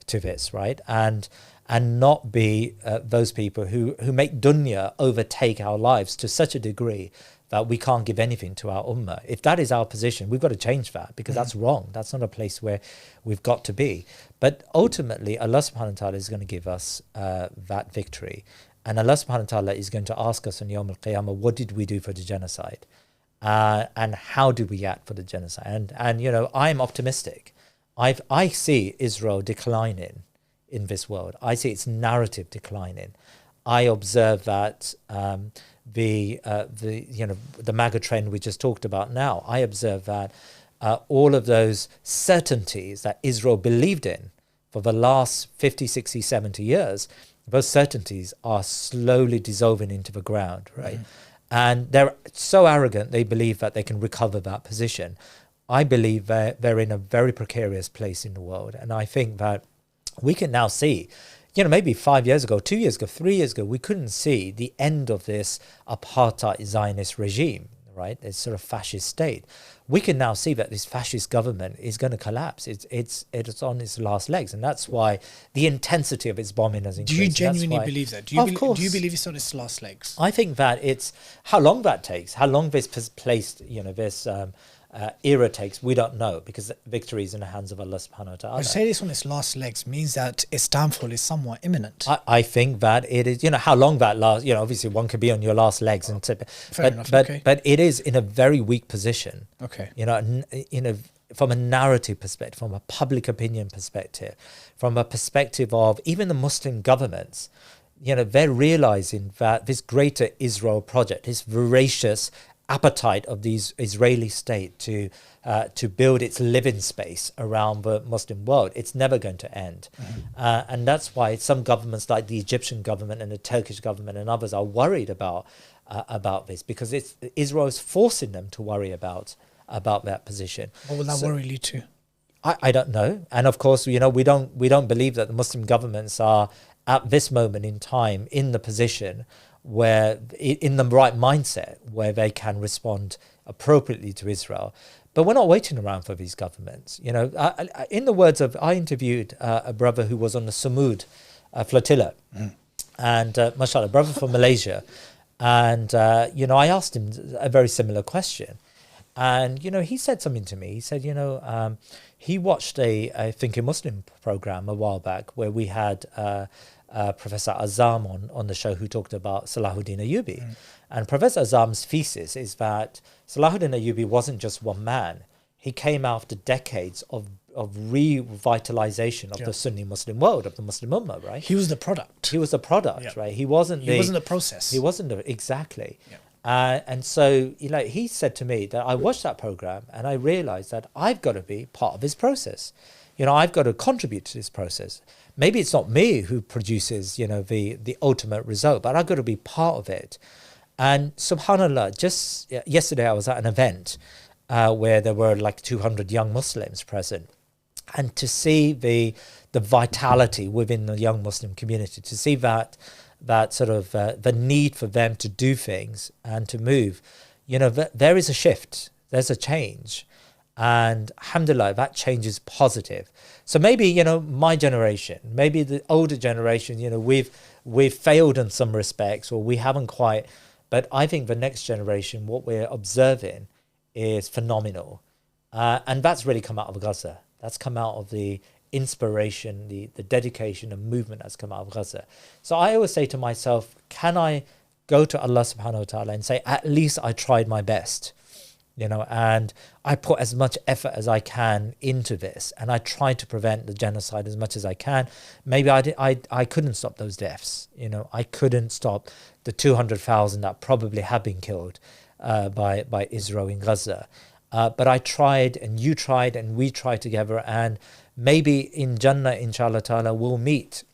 to this, right? And not be those people who make dunya overtake our lives to such a degree that we can't give anything to our ummah. If that is our position, we've got to change that, because that's wrong. That's not a place where we've got to be. But ultimately, Allah subhanahu wa ta'ala is going to give us that victory. And Allah subhanahu wa ta'ala is going to ask us on Yawm al-Qiyamah, what did we do for the genocide? And how did we act for the genocide? And I'm optimistic. I see Israel declining in this world. I see its narrative declining. I observe that the MAGA trend we just talked about now, I observe that all of those certainties that Israel believed in for the last 50, 60, 70 years, those certainties are slowly dissolving into the ground, right? And they're so arrogant, they believe that they can recover that position. I believe that they're in a very precarious place in the world. And I think that we can now see, maybe 5 years ago, 2 years ago, 3 years ago, we couldn't see the end of this apartheid Zionist regime, right? This sort of fascist state. We can now see that this fascist government is going to collapse. It's on its last legs, and that's why the intensity of its bombing has increased. Do you genuinely believe that? Of course. Do you believe it's on its last legs? I think that it's how long that takes, how long this placed, this era takes, we don't know, because victory is in the hands of Allah subhanahu wa ta'ala. But say this on its last legs means that its downfall is somewhat imminent. I think that it is, how long that lasts, obviously one could be on your last legs, and but it is in a very weak position. Okay. From a narrative perspective, from a public opinion perspective, from a perspective of even the Muslim governments, they're realizing that this greater Israel project, this voracious appetite of the Israeli state to build its living space around the Muslim world, it's never going to end. And that's why some governments like the Egyptian government and the Turkish government and others are worried about this, because Israel is forcing them to worry about that position. What will that worry lead to? I don't know. And of course, we don't believe that the Muslim governments are at this moment in time in the position where, in the right mindset, where they can respond appropriately to Israel. But we're not waiting around for these governments. In the words of, I interviewed a brother who was on the Samud flotilla, and mashallah, a brother from Malaysia. And, I asked him a very similar question. And, he said something to me. He said, he watched a Think a Muslim program a while back where we had Professor Azam on the show, who talked about Salahuddin Ayyubi. And Professor Azam's thesis is that Salahuddin Ayyubi wasn't just one man. He came after decades of revitalization of the Sunni Muslim world, of the Muslim Ummah, right? He was the product. Right? He wasn't the process. He wasn't exactly. Yeah. And so, he said to me that I watched that program and I realized that I've got to be part of his process. I've got to contribute to this process. Maybe it's not me who produces, the ultimate result, but I've got to be part of it. And subhanAllah, just yesterday I was at an event where there were like 200 young Muslims present. And to see the vitality within the young Muslim community, to see that sort of the need for them to do things and to move, there is a shift, there's a change. And alhamdulillah, that change is positive. So maybe, my generation, maybe the older generation, we've failed in some respects, or we haven't quite. But I think the next generation, what we're observing is phenomenal. And that's really come out of Gaza. That's come out of the inspiration, the dedication and movement that's come out of Gaza. So I always say to myself, can I go to Allah subhanahu wa ta'ala and say, at least I tried my best? And I put as much effort as I can into this, and I tried to prevent the genocide as much as I can. Maybe I couldn't stop those deaths. I couldn't stop the 200,000 that probably have been killed by Israel in Gaza. But I tried, and you tried, and we tried together, and maybe in Jannah, inshallah ta'ala, we'll meet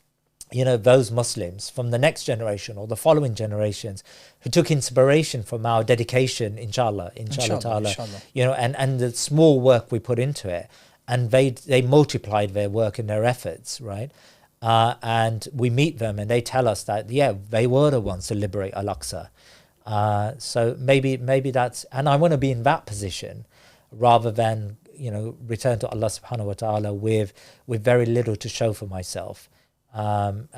those Muslims from the next generation or the following generations who took inspiration from our dedication, inshallah ta'ala, and the small work we put into it, and they multiplied their work and their efforts, right? And we meet them and they tell us that, they were the ones to liberate Al-Aqsa. So maybe that's, and I want to be in that position rather than, return to Allah subhanahu wa ta'ala with very little to show for myself. And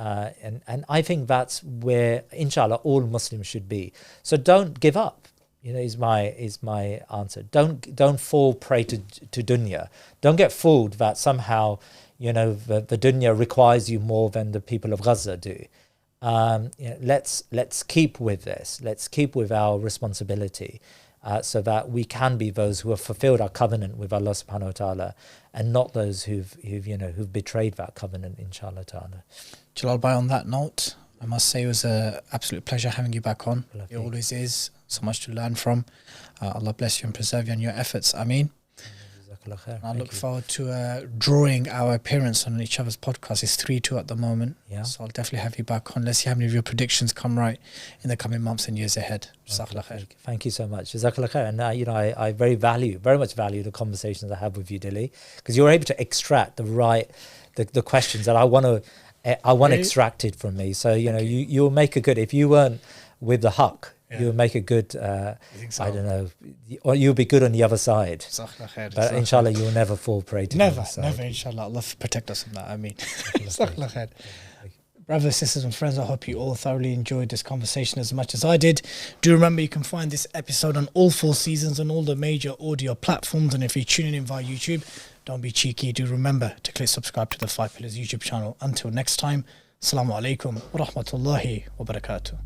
I think that's where, inshallah, all Muslims should be. So don't give up, is my answer. Don't fall prey to dunya. Don't get fooled that somehow, the dunya requires you more than the people of Gaza do. Let's keep with this. Let's keep with our responsibility, so that we can be those who have fulfilled our covenant with Allah subhanahu wa ta'ala, and not those who've betrayed that covenant, inshallah ta'ala. Jalal, on that note, I must say it was an absolute pleasure having you back on. It always is. So much to learn from. Allah bless you and preserve you in your efforts. Ameen. Jazakallah khair. I look forward to drawing our appearance on each other's podcast. It's 3-2 at the moment. Yeah. So I'll definitely have you back on. Let's see how many of your predictions come right in the coming months and years ahead. Jazakallah khair. Thank you so much. Jazakallah khair. And I very much value the conversations I have with you, Dilly, because you're able to extract the questions that I want extracted from me. So you'll make a good, if you weren't with the Haqq, you'll make a good, so? I don't know, or you'll be good on the other side. But inshallah, you'll never fall prey to never, inshallah. Allah protect us from that. I mean, brothers, sisters and friends, I hope you all thoroughly enjoyed this conversation as much as I did. Do remember you can find this episode on all 4 seasons on all the major audio platforms. And if you're tuning in via YouTube, don't be cheeky. Do remember to click subscribe to the 5 Pillars YouTube channel. Until next time, Assalamu alaikum wa rahmatullahi wa barakatuh.